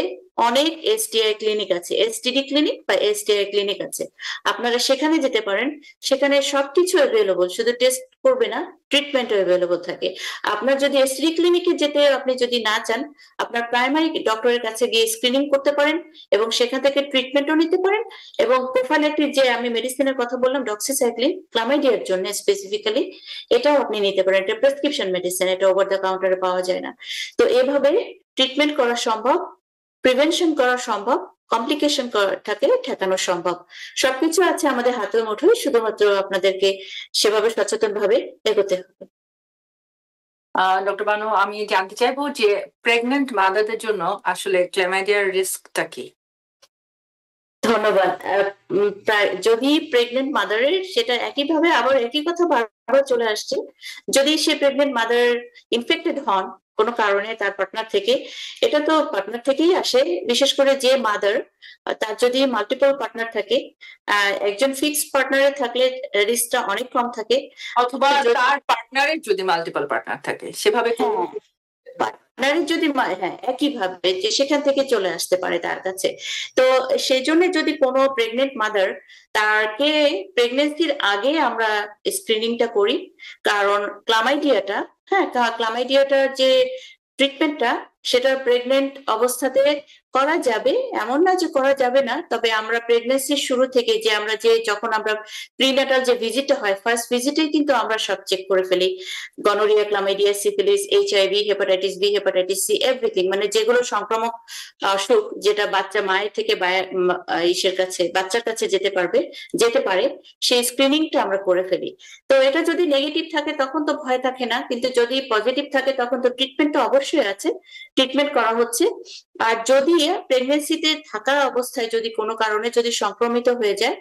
অনেক এসটিআই ক্লিনিক আছে, এসটিডি ক্লিনিক বা এসটিআই ক্লিনিক আছে, আপনারা সেখানে যেতে পারেন। সেখানে সবকিছু অ্যাভেলেবল, শুধু টেস্ট করবে না, ট্রিটমেন্টও অ্যাভেলেবল থাকে। আপনার যদি এসটিডি ক্লিনিকে যেতে আপনি যদি না চান, আপনার প্রাইমারি ডক্টরের কাছে গিয়ে স্ক্রিনিং করতে পারেন এবং সেখান থেকে ট্রিটমেন্টও নিতে পারেন। এবং প্রোফাইল্যাক্টিক যে আমি মেডিসিনের কথা বললাম, ডক্সিসাইক্লিন ক্লামাইডিয়ার জন্য স্পেসিফিক্যালি, এটাও আপনি নিতে পারেন। এটা প্রেসক্রিপশন মেডিসিন, এটা ওভার দ্য কাউন্টারে পাওয়া যায় না। তো এভাবে ট্রিটমেন্ট করা সম্ভব, প্রিভেনশন করা সম্ভব, কমপ্লিকেশন থাকে ঠেকানো সম্ভব। সবকিছু আছে আমাদের হাতের মুঠোয়, শুধুমাত্র আপনাদেরকে সেভাবে সচেতন ভাবে এগোতে হবে। ডক্টর বানু, আমি জানতে চাইবো যে প্রেগনেন্ট মাদারদের জন্য আসলে ক্ল্যামাইডিয়ার রিস্কটা কি? ধন্যবাদ। যদি প্রেগনেন্ট মাদারের, সেটা একইভাবে আবার একই কথা বারবার চলে আসছে, যদি সে প্রেগনেন্ট মাদার ইনফেক্টেড হন কোনো কারণে তার পার্টনার থেকে, এটা তো পার্টনার থেকেই আসে। বিশেষ করে যে মাদার, তার যদি মাল্টিপল পার্টনার থাকে, একজন ফিক্সড পার্টনারে থাকলে রিস্কটা অনেক কম থাকে, অথবা তার পার্টনারের যদি মাল্টিপল পার্টনার থাকে, সেভাবে পার্টনারের যদি হ্যাঁ একইভাবে যে সেখান থেকে চলে আসতে পারে তার কাছে। তো সেই জন্য যদি কোনো প্রেগনেন্ট মাদার, তাকে প্রেগনেন্সির আগে আমরা স্ক্রিনিংটা করি, কারণ ক্লামাইডিয়াটা, হ্যাঁ ক্লামাইডিয়াটার যে ট্রিটমেন্টটা, সেটা প্রেগনেন্ট অবস্থাতে করা যাবে, এমন না যে করা যাবে না। তবে আমরা প্রেগনেন্সির শুরু থেকে যে আমরা যখন আমরা প্রিন্যাটাল যে ভিজিটটা হয়, ফার্স্ট ভিজিটেই কিন্তু আমরা সব চেক করে ফেলি, gonorrhoea, chlamydia, syphilis, HIV, hepatitis B, hepatitis C, everything, মানে যেগুলো সংক্রামক অসুখ, যেটা বাচ্চা মায়ের থেকে ইসের কাছে, বাচ্চার কাছে যেতে পারে, সেই স্ক্রিনিংটা আমরা করে ফেলি। তো এটা যদি নেগেটিভ থাকে তখন তো ভয় থাকে না, কিন্তু যদি পজিটিভ থাকে তখন তো ট্রিটমেন্ট তো অবশ্যই আছে, ট্রিটমেন্ট করা হচ্ছে। আর যদি প্রেগনেন্সিতে থাকা অবস্থায় যদি কোনো কারণে যদি সংক্রমিত হয়ে যায়,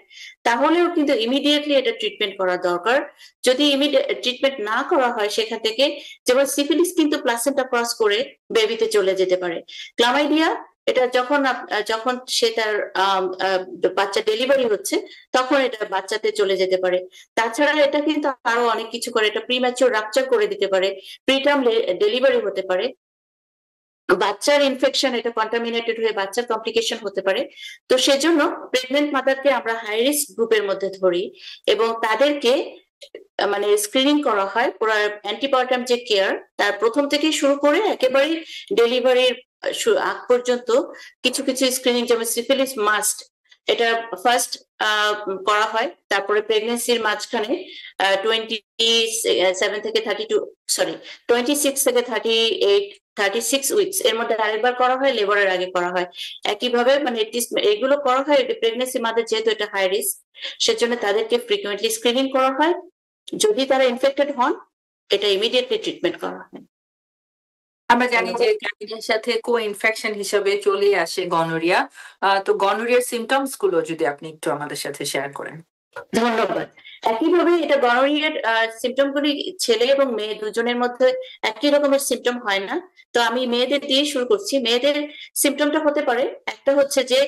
তাহলেও কিন্তু ইমিডিয়েটলি এটা ট্রিটমেন্ট করা দরকার। যদি ইমিডিয়েট ট্রিটমেন্ট না করা হয়, সেখান থেকে, যেমন সিফিলিস কিন্তু প্লাসেন্টা ক্রস করে বেবিতে চলে যেতে পারে। ক্লামাইডিয়া, এটা যখন সে তার বাচ্চা ডেলিভারি হচ্ছে, তখন এটা বাচ্চাতে চলে যেতে পারে। তাছাড়া এটা কিন্তু আরো অনেক কিছু করে, এটা প্রিম্যাচিওর রাপচার করে দিতে পারে, প্রিটার্ম ডেলিভারি হতে পারে, বাচ্চার ইনফেকশন, এটা কন্টামিনেটেড হয়ে বাচ্চার কমপ্লিকেশন হতে পারে। তো সেজন্য প্রেগনেন্ট মাদারকে আমরা হাই রিস্ক গ্রুপের মধ্যে ধরি এবং তাদেরকে মানে স্ক্রিনিং করা হয়। পুরো অ্যান্টিবায়োটিক যে কেয়ার, তার প্রথম থেকে শুরু করে একেবারে ডেলিভারির আগ পর্যন্ত কিছু কিছু স্ক্রিনিং, যেমন সিফিলিস মাস্ট, এটা ফার্স্ট করা হয়। তারপরে প্রেগনেন্সির মাঝখানে 27 থেকে 26 থেকে 36 উইকস এর মধ্যে আরেকবার করা হয়, লেবারের আগে করা হয়। একইভাবে মানে এগুলো করা হয় প্রেগনেন্সি মাদের, যেহেতু এটা হাই রিস্ক, সেজন্য তাদেরকে ফ্রিকুয়েন্টলি স্ক্রিনিং করা হয়। যদি তারা ইনফেক্টেড হন, এটা ইমিডিয়েটলি ট্রিটমেন্ট করা হয়। আমরা জানি যে ক্লামিডিয়ার সাথে কো ইনফেকশন হিসেবে চলে আসে গনোরিয়া। তো গনোরিয়ার সিমটমস গুলো যদি আপনি একটু আমাদের সাথে শেয়ার করেন। ধন্যবাদ। একইভাবে এটা গনোরিয়ার সিমটম গুলি ছেলে এবং মেয়ে দুজনের মধ্যে একই রকমের সিমটম হয় না। তো আমি মেয়েদের দিয়ে শুরু করছি। মেয়েদের সিমটমটা হতে পারে, একটা হচ্ছে যে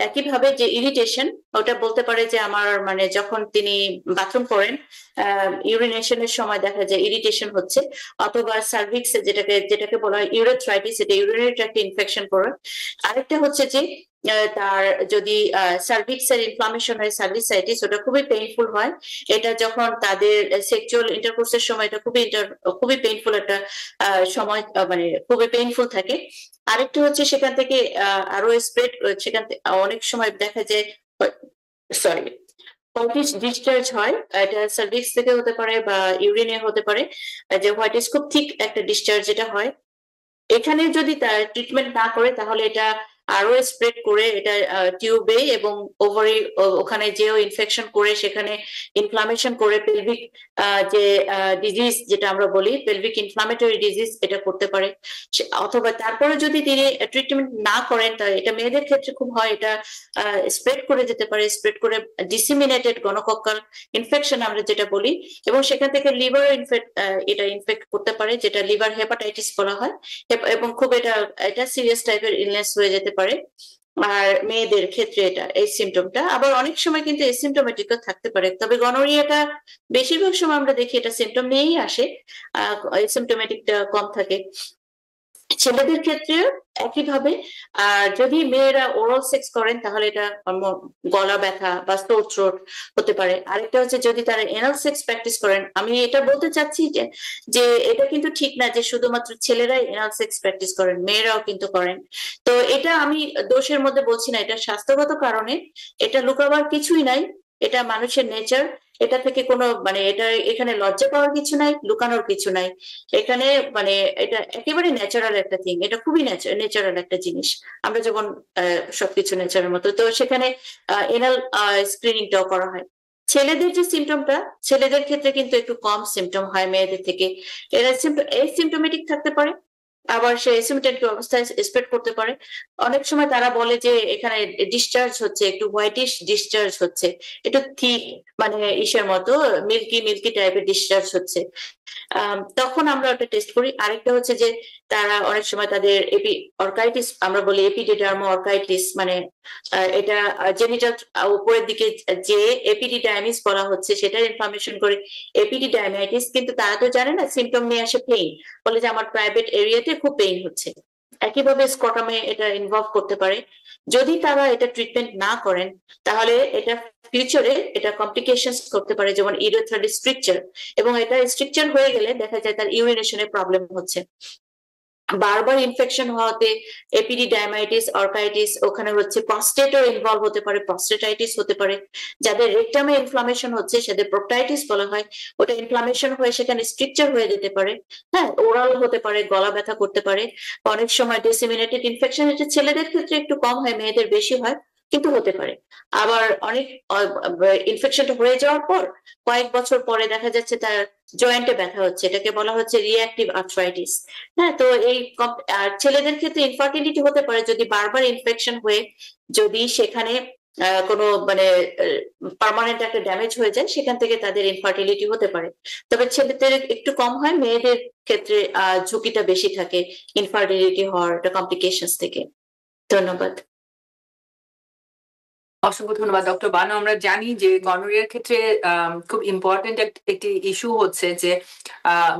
একইভাবে যে ইরিটেশন, ওটা বলতে পারে যে আমার মানে যখন তিনি বাথরুম করেন, ইউরিনেশনের সময় দেখা যায় ইরিটেশন হচ্ছে, অথবা সার্ভিক্স যেটাকে বলা হয় ইউরেথ্রাইটিস, এটা ইউরিনারি ট্র্যাক্ট ইনফেকশন করে। আরেকটা হচ্ছে যে তার যদি সার্ভিক্স এর ইনফ্লামেশন হয়, সার্ভিসাইটিস, ওটা খুবই পেইনফুল হয়। এটা যখন তাদের সেক্সুয়াল ইন্টারকোর্সের সময়, এটা খুবই পেইনফুল একটা সময়, মানে খুবই পেইনফুল থাকে। আরেকটা হচ্ছে সেখান থেকে আরো স্প্রেড, সেখান থেকে অনেক সময় দেখা যায় হোয়াইটিস ডিসচার্জ হয়, এটা সার্ভিক্স থেকে হতে পারে বা ইউরিনে হতে পারে, যে হোয়াইটিস খুব ঠিক একটা ডিসচার্জ যেটা হয়। এখানে যদি তার ট্রিটমেন্ট না করে, তাহলে এটা আরো স্প্রেড করে এটা টিউবে এবং ওভারি ওখানে যেও ইনফেকশন করে সেখানে ইনফ্লামেশন করে পেলভিক যে ডিজিজ যেটা আমরা বলি পেলভিক ইনফ্লামেটরি ডিজিজ এটা করতে পারে। অথবা তারপরে যদি তিনি ট্রিটমেন্ট না করেন তা এটা মেয়েদের ক্ষেত্রে খুব হয়, এটা স্প্রেড করে যেতে পারে, স্প্রেড করে ডিসিমিনেটেড গনোকক্কাল ইনফেকশন আমরা যেটা বলি, এবং সেখান থেকে লিভার এটা ইনফেক্ট করতে পারে, যেটা লিভার হেপাটাইটিস বলা হয়, এবং খুব এটা এটা সিরিয়াস টাইপের ইলনেস হয়ে যেতে পারে। আর মেয়েদের ক্ষেত্রে এটা এই সিমটমটা আবার অনেক সময় কিন্তু এসিমটোমেটিকও থাকতে পারে, তবে গনোরিয়াটা বেশিরভাগ সময় আমরা দেখি এটা সিমটম নিয়েই আসে, এসিমটোমেটিকটা কম থাকে। ছেলেদের ক্ষেত্রে একইভাবে যদি মেয়েরা ওরাল সেক্স করেন তাহলে এটা গলা ব্যথা বা সোর থ্রোট হতে পারে। আরেকটা হচ্ছে যদি তারা এনাল সেক্স প্র্যাকটিস করেন, আমি এটা বলতে চাচ্ছি যে এটা কিন্তু ঠিক না যে শুধুমাত্র ছেলেরাই এনাল সেক্স প্র্যাকটিস করেন, মেয়েরাও কিন্তু করেন। তো এটা আমি দোষের মধ্যে বলছি না, এটা স্বাস্থ্যগত কারণে, এটা লুকাবার কিছুই নাই, এটা মানুষের নেচার। এটা থেকে কোনো মানে এটা এখানে লজ্জা পাওয়ার কিছু নাই, লুকানোর কিছু নাই, এখানে মানে এটা একেবারে ন্যাচারাল একটা থিং, এটা খুবই ন্যাচারাল একটা জিনিস। আমরা যখন সবকিছু ন্যাচারাল মতো, তো সেখানে এনাল স্ক্রিনিংটাও করা হয়। ছেলেদের যে সিমটমটা, ছেলেদের ক্ষেত্রে কিন্তু একটু কম সিমটম হয় মেয়েদের থেকে। এরা সিমটোমেটিক থাকতে পারে, আবার সে এসিমটোমেটিক অবস্থায় স্প্রেড করতে পারে। অনেক সময় তারা বলে যে এখানে ডিসচার্জ হচ্ছে, একটু হোয়াইটিশ ডিসচার্জ হচ্ছে, একটু থিক মানে ইসের মতো মিল্কি মিল্কি টাইপের ডিসচার্জ হচ্ছে, তখন আমরা ওটা টেস্ট করি। আরেকটা হচ্ছে যে তারা অনেক সময় তাদের অর্কাইটিস আমরা বলি, এপিডিডার্মো অর্কাইটিস, মানে এটা জেনিটাল উপরের দিকে যে এপিডিডাইমিস বলা হচ্ছে সেটার ইনফরমেশন করে এপিডিডাইমাইটিস, কিন্তু তারা তো জানে না, সিমটম নিয়ে আসে পেইন, বলে যে আমার প্রাইভেট এরিয়াতে খুব পেইন হচ্ছে। একইভাবে স্কটামে এটা ইনভলভ করতে পারে। যদি তারা এটা ট্রিটমেন্ট না করেন তাহলে এটা ফিউচারে এটা কমপ্লিকেশনস করতে পারে, যেমন ইউরেথ্রাল স্ট্রিকচার, এবং এটা স্ট্রিকচার হয়ে গেলে দেখা যায় তার ইউরিনেশনের প্রবলেম হচ্ছে। বারবার ইনফেকশন হওয়াতে এপিডিডাইমাইটিস অর্কাইটিস, ওখানে হচ্ছে প্রস্টেটও ইনভলভ হতে পারে, প্রস্টেটাইটিস হতে পারে। যাদের রেকটামে ইনফ্লামেশন হচ্ছে সেদের প্রোক্টাইটিস বলা হয়, ওটা ইনফ্লামেশন হয়ে সেখানে স্ট্রিকচার হয়ে যেতে পারে। হ্যাঁ, ওরাল হতে পারে, গলা ব্যথা করতে পারে, অনেক সময় ডিসেমিনেটেড ইনফেকশন, এটা ছেলেদের ক্ষেত্রে একটু কম হয়, মেয়েদের বেশি হয়, কিন্তু হতে পারে। আবার অনেক ইনফেকশনটা হয়ে যাওয়ার পর কয়েক বছর পরে দেখা যাচ্ছে তার জয়েন্টে ব্যথা হচ্ছে, এটাকে বলা হচ্ছে রিঅ্যাক্টিভ আর্থ্রাইটিস। হ্যাঁ, তো এই ছেলেদের ক্ষেত্রে ইনফার্টিলিটি হতে পারে যদি বারবার ইনফেকশন হয়ে যদি সেখানে কোনো মানে পার্মানেন্ট একটা ড্যামেজ হয়ে যায়, সেখান থেকে তাদের ইনফার্টিলিটি হতে পারে। তবে ছেলেদের একটু কম হয়, মেয়েদের ক্ষেত্রে ঝুঁকিটা বেশি থাকে ইনফার্টিলিটি হওয়ার কমপ্লিকেশনস থেকে। ধন্যবাদ। অসংখ্য ধন্যবাদ ডক্টর বানু। আমরা জানি যে গনোরিয়ার ক্ষেত্রে খুব ইম্পর্টেন্ট একটি ইস্যু হচ্ছে যে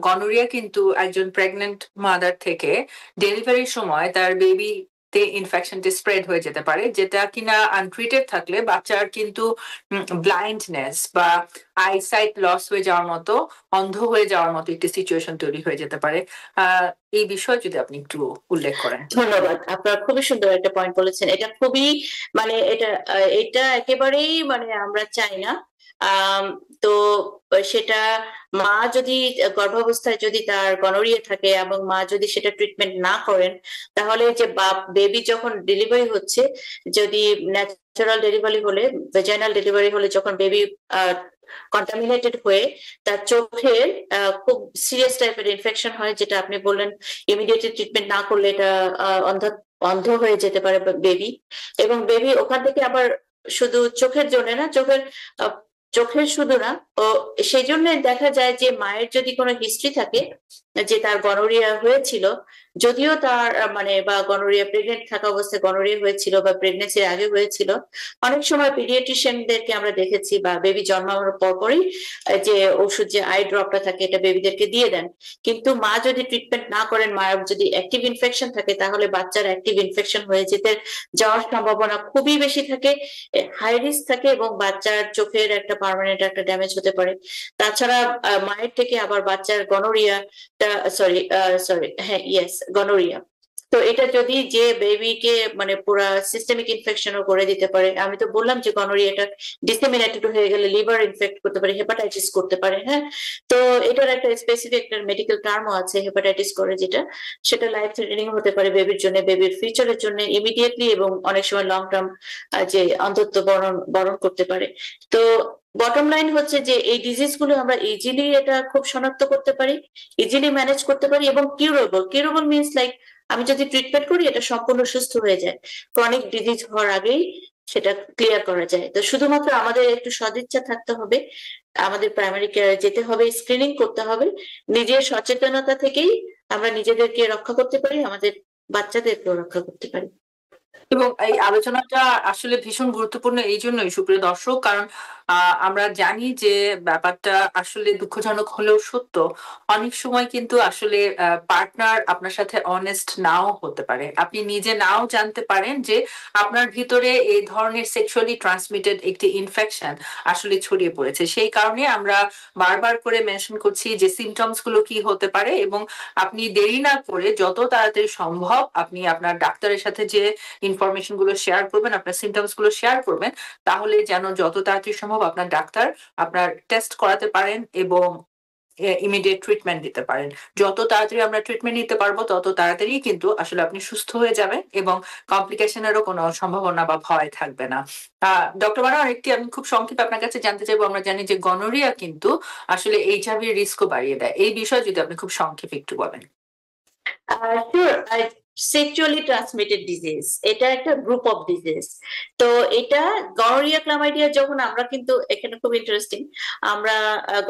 গনোরিয়া কিন্তু একজন প্রেগনেন্ট মাদার থেকে ডেলিভারির সময় তার বেবি তে ইনফেকশনটি স্প্রেড হয়ে যেতে পারে, যেটা কিনা আনট্রিটেড থাকলে বাচ্চার কিন্তু ব্লাইন্ডনেস বা আইসাইট লস হয়ে যাওয়ার মতো, অন্ধ হয়ে যাওয়ার মতো একটি সিচুয়েশন তৈরি হয়ে যেতে পারে। এই বিষয়ে যদি আপনি একটু উল্লেখ করেন। ধন্যবাদ, আপনারা খুবই সুন্দর একটা পয়েন্ট বলেছেন। এটা খুবই মানে এটা একেবারেই মানে আমরা চাই না। তো সেটা মা যদি গর্ভাবস্থায় যদি তার গনোরিয়া থাকে এবং মা যদি সেটা ট্রিটমেন্ট না করেন, তাহলে যে বেবি যখন ডেলিভারি হচ্ছে, যদি ন্যাচারাল ডেলিভারি হলে, ভেজাইনাল ডেলিভারি হলে, যখন বেবি কন্টামিনেটেড হয়ে তার চোখে খুব সিরিয়াস টাইপের ইনফেকশন হয়, যেটা আপনি বললেন ইমিডিয়েটলি ট্রিটমেন্ট না করলে এটা অন্ধ হয়ে যেতে পারে বেবি। এবং বেবি ওখান থেকে আবার শুধু চোখের জন্য না, চোখের শুধু না, ও সেই জন্য দেখা যায় যে মায়ের যদি কোনো হিস্ট্রি থাকে যে তার গনোরিয়া হয়েছিল, যদিও তার মানে বা গনোরিয়া প্রেগনেন্ট থাকা অবস্থায় গনোরিয়া হয়েছিল বা প্রেগনেন্সির আগে হয়েছিল, অনেক সময় পিডিয়াট্রিশিয়ানদেরকে আমরা দেখেছি বা বেবি জন্মানোর পরপরই যে ওষুধ যে আই ড্রপটা থাকে এটা বেবিদেরকে দিয়ে দেন। কিন্তু মা যদি ট্রিটমেন্ট না করেন, মায়ের যদি অ্যাক্টিভ ইনফেকশন থাকে, তাহলে বাচ্চার অ্যাক্টিভ ইনফেকশন হয়ে যেতে যাওয়ার সম্ভাবনা খুবই বেশি থাকে, হাই রিস্ক থাকে, এবং বাচ্চার চোখের একটা পার্মানেন্ট একটা ড্যামেজ হতে পারে। তাছাড়া মায়ের থেকে আবার বাচ্চার গনোরিয়া, সরি হ্যাঁ ইয়েস গনোরিয়া, তো এটা যদি যে বেবিকে মানে পুরা সিস্টেমিক ইনফেকশনও করে দিতে পারে, আমি তো বললাম যে গনোরিয়াটা ডিসেমিনেটেড হয়ে গেলে লিভার ইনফেক্ট করতে পারে, হেপাটাইটিস করতে পারে। হ্যাঁ, তো এটার একটা স্পেসিফিক একটা মেডিকেল টার্মও আছে হেপাটাইটিস করে, যেটা সেটা লাইফ থ্রেটেনিং হতে পারে বেবির জন্য, বেবির ফিউচারের জন্য ইমিডিয়েটলি, এবং অনেক সময় লং টার্ম যে অন্তত বরণ বরণ করতে পারে। তো বটম লাইন হচ্ছে যে এই ডিজিজ গুলো আমরা ইজিলি এটা খুব শনাক্ত করতে পারি, ইজিলি ম্যানেজ করতে পারি, এবং কিউরেবল। কিউরেবল মিনস লাইক আমি যদি ট্রিটমেন্ট করি এটা সম্পূর্ণ সুস্থ হয়ে যায়, ক্রনিক ডিজিজ হওয়ার আগেই সেটা ক্লিয়ার করা যায়। তো শুধুমাত্র আমাদের একটু সদিচ্ছা থাকতে হবে, আমাদের প্রাইমারি কেয়ারে যেতে হবে, স্ক্রিনিং করতে হবে, নিজের সচেতনতা থেকেই আমরা নিজেদেরকে রক্ষা করতে পারি, আমাদের বাচ্চাদেরকেও রক্ষা করতে পারি। এবং এই আলোচনাটা আসলে ভীষণ গুরুত্বপূর্ণ এই জন্যই সুপ্রিয় দর্শক, কারণ আমরা জানি যে ব্যাপারটা আসলে দুঃখজনক হলেও সত্য। অনেক সময় কিন্তু আসলে পার্টনার আপনার সাথে অনেস্ট নাও হতে পারে, আপনি নিজে নাও জানতে পারেন যে আপনার ভিতরে এই ধরনের সেক্সুয়ালি ট্রান্সমিটেড একটি ইনফেকশন আসলে ছড়িয়ে পড়েছে। সেই কারণে আমরা বারবার করে মেনশন করছি যে সিমটমস গুলো কি হতে পারে, এবং আপনি দেরি না করে যত তাড়াতাড়ি সম্ভব আপনি আপনার ডাক্তারের সাথে যে ইনফরমেশন গুলো শেয়ার করবেন, আপনার সিমটমস গুলো শেয়ার করবেন, তাহলে যেন যত তাড়াতাড়ি সম্ভব আপনার ডাক্তার আপনার টেস্ট করাতে পারেন এবং ইমিডিয়েট ট্রিটমেন্ট দিতে পারেন। যত তাড়াতাড়ি আমরা ট্রিটমেন্ট নিতে পারবো তত তাড়াতাড়ি কিন্তু আসলে আপনি সুস্থ হয়ে যাবেন এবং কমপ্লিকেশনেরও কোনো সম্ভাবনা বা ভয় থাকবে না। ডক্টর বানো, আরেকটি আমি খুব সংক্ষেপে আপনার কাছে জানতে চাইবো, আমরা জানি যে গনোরিয়া কিন্তু আসলে এইচআইভি রিস্কও বাড়িয়ে দেয়, এই বিষয়ে যদি আপনি খুব সংক্ষেপে একটু বলেন। সেক্সুয়ালি ট্রান্সমিটেড ডিজিজ এটা একটা গ্রুপ অফ ডিজিজ। তো এটা গনোরিয়া ক্লামাইডিয়া, যখন আমরা কিন্তু এখানে খুব ইন্টারেস্টিং, আমরা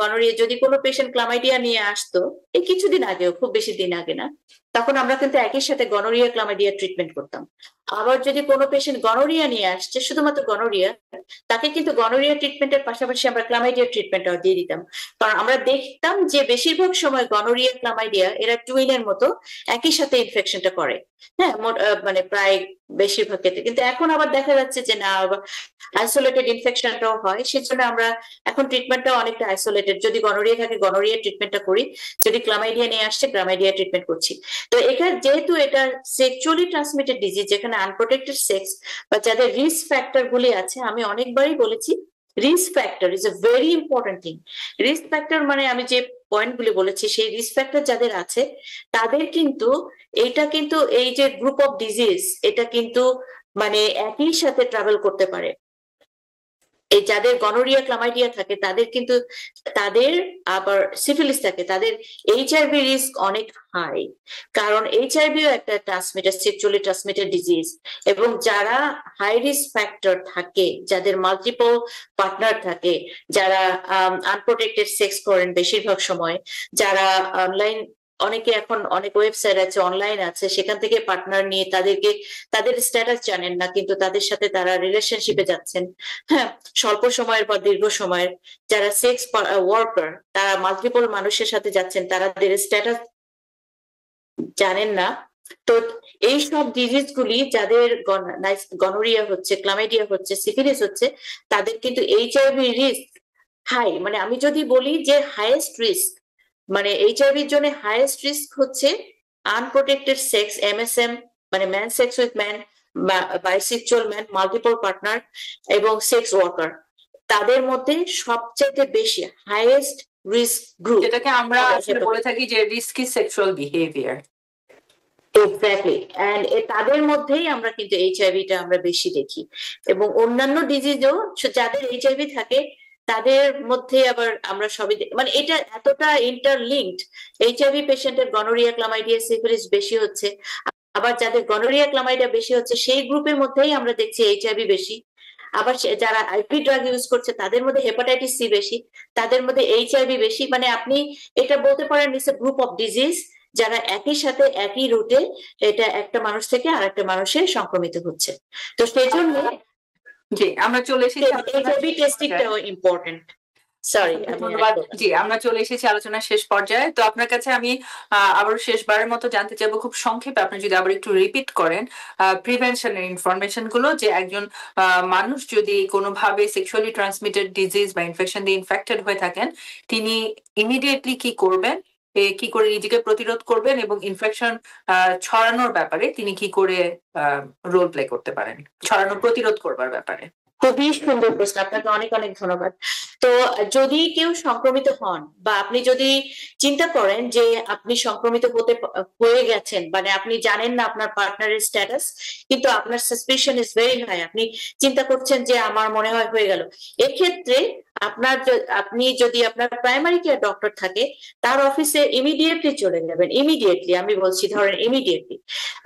গনোরিয়া যদি কোনো পেশেন্ট ক্লামাইডিয়া নিয়ে আসতো এই কিছুদিন আগেও, খুব বেশি দিন আগে না, তখন আমরা কিন্তু একই সাথে গনোরিয়া ক্লামাইডিয়া ট্রিটমেন্ট করতাম। আবার যদি কোনো পেশেন্ট গনোরিয়া নিয়ে আসছে, শুধুমাত্র গনোরিয়া, তাকে কিন্তু গনোরিয়া ট্রিটমেন্টের পাশাপাশি আমরা ক্লামাইডিয়া ট্রিটমেন্টটাও দিয়ে দিতাম। কারণ আমরা দেখতাম যে বেশিরভাগ সময় গনোরিয়া ক্লামাইডিয়া এরা টুইনের মতো একই সাথে ইনফেকশনটা করে। হ্যাঁ, মানে প্রায় বেশিরভাগ ক্ষেত্রে। কিন্তু এখন আবার দেখা যাচ্ছে যে না, আইসোলেটেড ইনফেকশনটাও হয়, সেজন্য আমরা এখন ট্রিটমেন্টটাও অনেকটা আইসোলেটেড। যদি গনোরিয়া থাকে গনোরিয়া ট্রিটমেন্টটা করি, যদি ক্লামাইডিয়া নিয়ে আসছে ক্লামাইডিয়া ট্রিটমেন্ট করছি। তো এটা যেহেতু এটা সেক্সুয়ালি ট্রান্সমিটেড ডিজিজ, যেখানে আনপ্রোটেক্টেড সেক্স বা যাদের রিস্ক ফ্যাক্টর গুলি আছে, আমি অনেকবারই বলেছি risk factor is a very important thing. Risk factor মানে আমি যে পয়েন্ট গুলি বলেছি, সেই রিস্ক ফ্যাক্টর যাদের আছে তাদের কিন্তু এইটা কিন্তু এই যে গ্রুপ অফ ডিজিজ, এটা কিন্তু মানে একই সাথে ট্রাভেল করতে পারে। এই যাদের গনোরিয়া ক্লামাইডিয়া থাকে তাদের কিন্তু, তাদের আবার সিফিলিস থাকে, তাদের এইচআইভি রিস্ক অনেক হাই। কারণ এইচআইভিও একটা ট্রান্সমিটার, সেক্সুয়ালি ট্রান্সমিটেড ডিজিজ। এবং যারা হাই রিস্ক ফ্যাক্টর থাকে, যাদের মাল্টিপল পার্টনার থাকে, যারা আনপ্রোটেক্টেড সেক্স করেন বেশিরভাগ সময়, যারা অনলাইন, অনেকে এখন অনেক ওয়েবসাইট আছে, অনলাইন আছে, সেখান থেকে পার্টনার নিয়ে তাদেরকে, তাদের স্ট্যাটাস জানেন না কিন্তু তাদের সাথে তারা রিলেশনশিপে যাচ্ছেন। হ্যাঁ, স্বল্প সময়ের বা দীর্ঘ সময়ের, যারা সেক্স ওয়ার্কার, তারা মাল্টিপল মানুষের সাথে যাচ্ছেন, তাদের স্ট্যাটাস জানেন না। তো এই সব ডিজিজ গুলি যাদের গনোরিয়া হচ্ছে, ক্লামাইডিয়া হচ্ছে, সিফিলিস হচ্ছে, তাদের কিন্তু এইচআইভি রিস্ক হাই। মানে আমি যদি বলি যে হাইয়েস্ট রিস্ক, মানে এইচআইভির জন্য হাইয়েস্ট রিস্ক হচ্ছে আনপ্রোটেক্টেড সেক্স, এমএসএম, মানে man sex with man, bisexual man, multiple partner এবং সেক্স ওয়ার্কার। তাদের মধ্যে সবচেয়ে বেশি হাইয়েস্ট রিস্ক গ্রুপ, যেটাকে আমরা আসলে বলে থাকি যে risky sexual behaviour. Exactly. And তাদের মধ্যেই আমরা কিন্তু এইচআইভিটা আমরা বেশি দেখি। এবং অন্যান্য ডিজিজও যাদের এইচআইভি থাকে তাদের মধ্যে আবার আমরা সবই মানে এটা এতটা ইন্টারলিঙ্কড। এইচআইভি পেশেন্টের গনোরিয়া ক্লামাইডিয়া সিফিলিস বেশি হচ্ছে, আবার যাদের গনোরিয়া ক্লামাইডিয়া বেশি হচ্ছে সেই গ্রুপের মধ্যেই আমরা দেখছি এইচআইভি বেশি। আবার যারা আইভি ড্রাগ ইউজ করছে তাদের মধ্যে হেপাটাইটিস সি বেশি, তাদের মধ্যে এইচআইভি বেশি। মানে আপনি এটা বলতে পারেন it's a group of disease, যারা একই সাথে একই রুটে এটা একটা মানুষ থেকে আরেকটা মানুষে সংক্রমিত হচ্ছে। তো সেই জন্য জি, আমরা চলে এসেছি এইচআইভি টেস্টিংটাও ইম্পর্টেন্ট। সরি, ধন্যবাদ। জি, আমরা চলে এসেছি আলোচনার শেষ পর্যায়ে। তো আপনার কাছে আমি আবার শেষবারের মতো জানতে চাইবো খুব সংক্ষেপে, আপনি যদি আবার একটু রিপিট করেন প্রিভেনশনের ইনফরমেশন গুলো, যে একজন মানুষ যদি কোনোভাবে সেক্সুয়ালি ট্রান্সমিটেড ডিজিজ বা ইনফেকশন দিয়ে ইনফেক্টেড হয়ে থাকেন তিনি ইমিডিয়েটলি কি করবেন কি করে নিজেকে প্রতিরোধ করবেন এবং ইনফেকশন ছড়ানোর ব্যাপারে তিনি কি করে রোল প্লে করতে পারেন, ছড়ানো প্রতিরোধ করবার ব্যাপারে? খুবই সুন্দর প্রশ্ন, আপনাকে অনেক অনেক ধন্যবাদ। তো যদি কেউ সংক্রমিত হন বা আপনি যদি চিন্তা করেন যে আপনি সংক্রমিত হয়ে গেছেন, মানে আপনি জানেন না আপনার পার্টনারের স্ট্যাটাস, কিন্তু আপনার সাসপিশন ইজ ভেরি হাই, আপনি চিন্তা করছেন যে আমার মনে হয় হয়ে গেল, এক্ষেত্রে আপনি যদি আপনার প্রাইমারি কেয়ার ডক্টর থাকে তার অফিসে ইমিডিয়েটলি চলে যাবেন। ইমিডিয়েটলি আমি বলছি, ধরেন ইমিডিয়েটলি,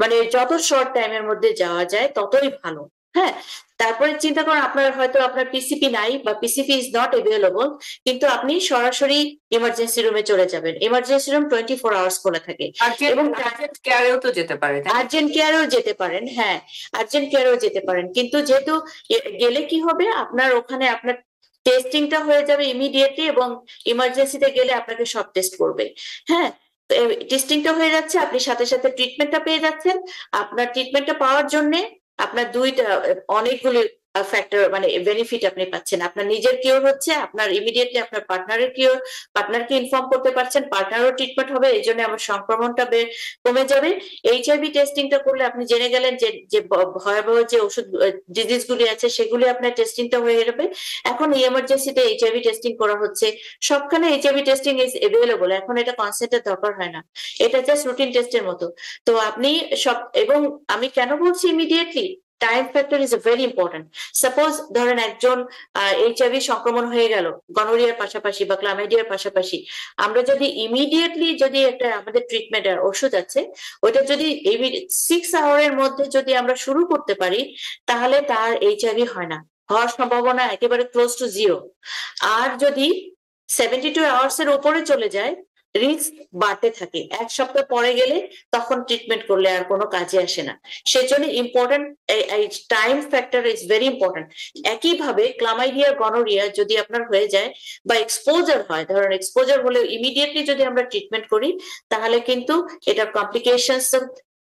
মানে যত শর্ট টাইমের মধ্যে যাওয়া যায় ততই ভালো। হ্যাঁ, তারপরে চিন্তা করেন আপনার হয়তো আপনার পিসিপি নাই বা পিসিপি ইজ নট অ্যাভেলেবল, কিন্তু আপনি সরাসরি ইমার্জেন্সি রুমে চলে যাবেন। ইমার্জেন্সি রুম 24 আওয়ার্স খোলা থাকে এবং আর্জেন্ট কেয়ারেও তো যেতে পারে, আর্জেন্ট কেয়ারেও যেতে পারেন। হ্যাঁ, আর্জেন্ট কেয়ারেও যেতে পারেন, কিন্তু যেহেতু গেলে কি হবে, আপনার ওখানে আপনার টেস্টিংটা হয়ে যাবে ইমিডিয়েটলি, এবং ইমার্জেন্সিতে গেলে আপনাকে সব টেস্ট করবে। হ্যাঁ, টেস্টিংটা হয়ে যাচ্ছে, আপনি সাথে সাথে ট্রিটমেন্টটা পেয়ে যাচ্ছেন। আপনার ট্রিটমেন্টটা পাওয়ার জন্য আপনার অনেকগুলি ফ্যাক্টর, মানে বেনিফিট আপনি পাচ্ছেন। আপনার নিজের কিওর হচ্ছে, আপনার ইমিডিয়েটলি আপনার পার্টনারকে ইনফর্ম করতে পারছেন, পার্টনারও ট্রিটমেন্ট হবে, এই জন্য আমার সংক্রমণটা কমে যাবে। এইচআইভি টেস্টিংটা করলে আপনি জেনে গেলেন যে ভয়াবহ যে ওষুধ ডিজিজ গুলি আছে সেগুলি আপনার টেস্টিংটা হয়ে যাবে। এখন এই এমার্জেন্সিতে এইচআইভি টেস্টিং করা হচ্ছে, সবখানে এইচআইভি টেস্টিং ইজ এভেলেবল। এখন এটা কনসেন্টের দরকার হয় না, এটা জাস্ট রুটিন টেস্টের মতো। তো আপনি সব, এবং আমি কেন বলছি immediately, time factor is very important. Suppose ধরেন একজন এইচআইভি সংক্রমণ হয়ে গেল গনোরিয়ার পাশাপাশি বা ক্লামাইডিয়ার পাশাপাশি, আমরা যদি ইমিডিয়েটলি যদি একটা আমাদের ট্রিটমেন্টের ওষুধ আছে ওইটা যদি 6 আওয়ারের মধ্যে যদি আমরা শুরু করতে পারি, তাহলে তার এইচআইভি হয় না, হওয়ার সম্ভাবনা একেবারে ক্লোজ টু জিরো। আর যদি 72 আওয়ার্স এর উপরে চলে যায়, রিস্ক বাড়তে থাকে। 1 সপ্তাহ পরে গেলে তখন ট্রিটমেন্ট করলে আর কোনো কাজে আসে না। সেজন্য important, time factor is very important. একইভাবে ক্লামাইডিয়া গনোরিয়া যদি আপনার হয়ে যায় বা এক্সপোজার হয়, ধরুন এক্সপোজার হলে ইমিডিয়েটলি যদি আমরা ট্রিটমেন্ট করি, তাহলে কিন্তু এটার কমপ্লিকেশনস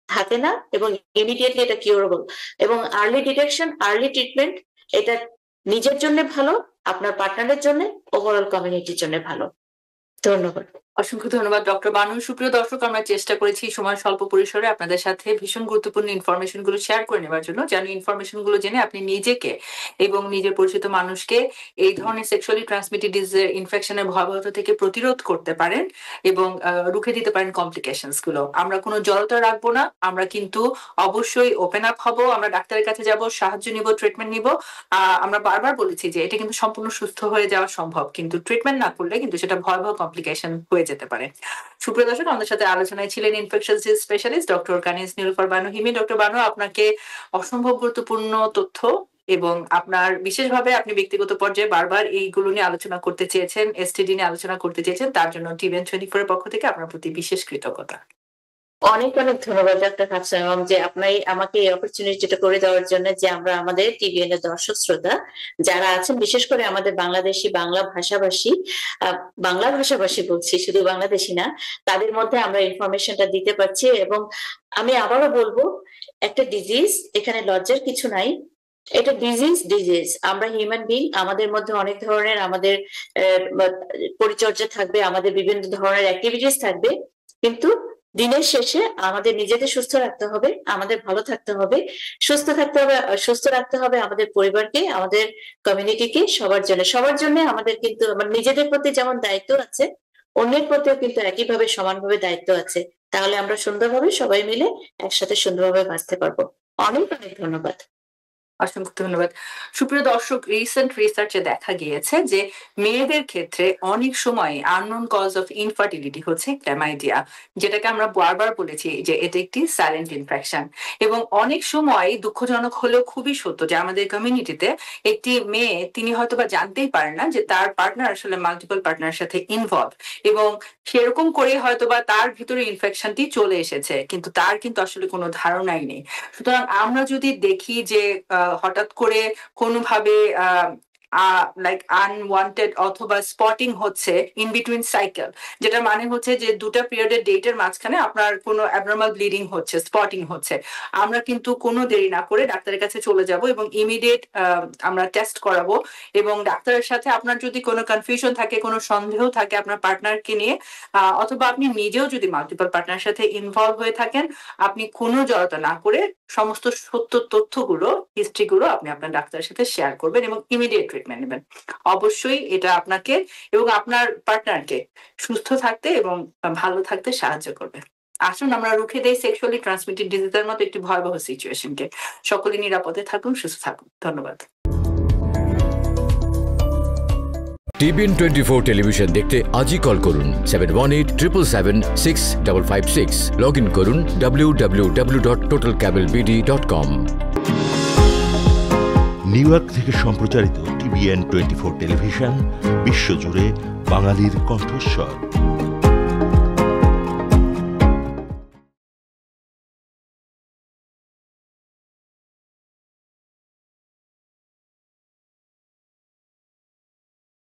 থাকে না এবং ইমিডিয়েটলি এটা কিউরেবল। এবং আর্লি ডিটেকশন, আর্লি ট্রিটমেন্ট, এটা নিজের জন্য ভালো, আপনার পার্টনারের জন্য, ওভারঅল কমিউনিটির জন্য ভালো। ধন্যবাদ। অসংখ্য ধন্যবাদ ডক্টর বানু। সুপ্রিয় দর্শক, আমরা চেষ্টা করেছি সময় স্বল্প পরিসরে আপনাদের সাথে ভীষণ গুরুত্বপূর্ণ ইনফরমেশন গুলো শেয়ার করে নেওয়ার জন্য, যেন ইনফরমেশন গুলো জেনে আপনি নিজেকে এবং নিজের পরিচিত মানুষকে এই ধরনের সেক্সুয়ালি ট্রান্সমিটেড ডিজিজের ইনফেকশনের ভয়াবহতা থেকে প্রতিরোধ করতে পারেন এবং রুখে দিতে পারেন কমপ্লিকেশনস গুলো। আমরা কোনো জড়তা রাখবো না, আমরা কিন্তু অবশ্যই ওপেন আপ হব, আমরা ডাক্তারের কাছে যাব, সাহায্য নিব, ট্রিটমেন্ট নিব। আমরা বারবার বলেছি যে এটা কিন্তু সম্পূর্ণ সুস্থ হয়ে যাওয়া সম্ভব, কিন্তু ট্রিটমেন্ট না করলে কিন্তু সেটা ভয়াবহ কমপ্লিকেশন হয়ে যেতে পারে। সুপ্রিয় দর্শক, আমাদের সাথে আলোচনায় ছিলেন ইনফেকশন ডিজিজ স্পেশালিস্ট ডক্টর কানিজ নিলুফার বানু হিমি। ডক্টর বানু, আপনাকে অসম্ভব গুরুত্বপূর্ণ তথ্য এবং আপনার বিশেষভাবে আপনি ব্যক্তিগত পর্যায়ে বারবার এইগুলো নিয়ে আলোচনা করতে চেয়েছেন, এসটিডি নিয়ে আলোচনা করতে চেয়েছেন, তার জন্য টিভিএন 24 এর পক্ষ থেকে আপনার প্রতি বিশেষ কৃতজ্ঞতা। অনেক অনেক ধন্যবাদ ডাক্তার হাফসা ম্যাম, যে আপনি আমাকে এই অপরচুনিটিটা করে দেওয়ার জন্য, যে আমরা আমাদের টিভিএন এর দর্শক শ্রোতা যারা আছেন, বিশেষ করে আমাদের বাংলাদেশি বাংলা ভাষাভাষী বলছি, শুধু বাংলাদেশি না, তাদের মধ্যে আমরা ইনফরমেশনটা দিতে পারছি। এবং আমি আবারও বলবো, একটা ডিজিজ, এখানে লজ্জার কিছু নাই, এটা ডিজিজ। আমরা হিউম্যান বিং, আমাদের মধ্যে অনেক ধরনের আমাদের পরিচর্যা থাকবে, আমাদের বিভিন্ন ধরনের অ্যাক্টিভিটিস থাকবে, কিন্তু দিনের শেষে আমাদের নিজেদের সুস্থ রাখতে হবে, আমাদের ভালো থাকতে হবে, সুস্থ রাখতে হবে আমাদের পরিবারকে, আমাদের কমিউনিটিকে, সবার জন্য আমাদের কিন্তু নিজেদের প্রতি যেমন দায়িত্ব আছে, অন্যের প্রতিও কিন্তু একইভাবে সমানভাবে দায়িত্ব আছে। তাহলে আমরা সুন্দরভাবে সবাই মিলে একসাথে সুন্দরভাবে বাঁচতে পারবো। অনেক অনেক ধন্যবাদ। অসংখ্য ধন্যবাদ। সুপ্রিয় দর্শক, রিসেন্ট রিসার্চে দেখা গিয়েছে যে মেয়েদের ক্ষেত্রে অনেক সময় আননোন কজ অফ ইনফার্টিলিটি হচ্ছে ক্ল্যামাইডিয়া, যেটাকে আমরা বারবার বলেছি যে এটা একটি সাইলেন্ট ইনফেকশন। এবং অনেক সময় দুঃখজনক হলেও খুবই সত্য যে আমাদের কমিউনিটিতে একটি মেয়ে, তিনি হয়তো বা জানতেই পারেন না যে তার পার্টনার আসলে মাল্টিপল পার্টনারের সাথে ইনভলভ, এবং সেরকম করে হয়তো বা তার ভিতরে ইনফেকশনটি চলে এসেছে, কিন্তু তার কিন্তু আসলে কোনো ধারণাই নেই। সুতরাং আমরা যদি দেখি যে হঠাৎ করে কোনোভাবে লাইক আনওয়ান্টেড অথবা স্পটিং হচ্ছে ইন বিটুইন সাইকেল, যেটা মানে হচ্ছে যে দুটা পিরিয়ডের ডেটের মাঝখানে আপনার কোনো অ্যাবনর্মাল ব্লিডিং হচ্ছে, স্পটিং হচ্ছে, আমরা কিন্তু কোনো দেরি না করে ডাক্তারের কাছে চলে যাব এবং ইমিডিয়েট আমরা টেস্ট করাবো। এবং ডাক্তারের সাথে আপনার যদি কোনো কনফিউশন থাকে, কোনো সন্দেহ থাকে আপনার পার্টনারকে নিয়ে, অথবা আপনি নিজেও যদি মাল্টিপল পার্টনারের সাথে ইনভলভ হয়ে থাকেন, আপনি কোনো জড়তা না করে সমস্ত সত্য তথ্যগুলো, হিস্ট্রিগুলো আপনি আপনার ডাক্তারের সাথে শেয়ার করবেন এবং ইমিডিয়েট ট্রিটমেন্ট নেবেন। অবশ্যই এটা আপনাকে এবং আপনার পার্টনারকে সুস্থ থাকতে এবং ভালো থাকতে সাহায্য করবে। আসুন আমরা রুখে দেই সেক্সুয়ালি ট্রান্সমিটেড ডিজিজের মতো একটি ভয়াবহ সিচুয়েশনকে। সকলে নিরাপদে থাকুন, সুস্থ থাকুন। ধন্যবাদ। টিবিএন 24 টেলিভিশন দেখতে আজই কল করুন 7187776556। লগ ইন করুন www.totalcablebd.com। নিউ ইয়র্ক থেকে সম্প্রচারিত টিবিএন 24 টেলিভিশন বিশ্বজুড়ে বাঙালির কণ্ঠস্বর।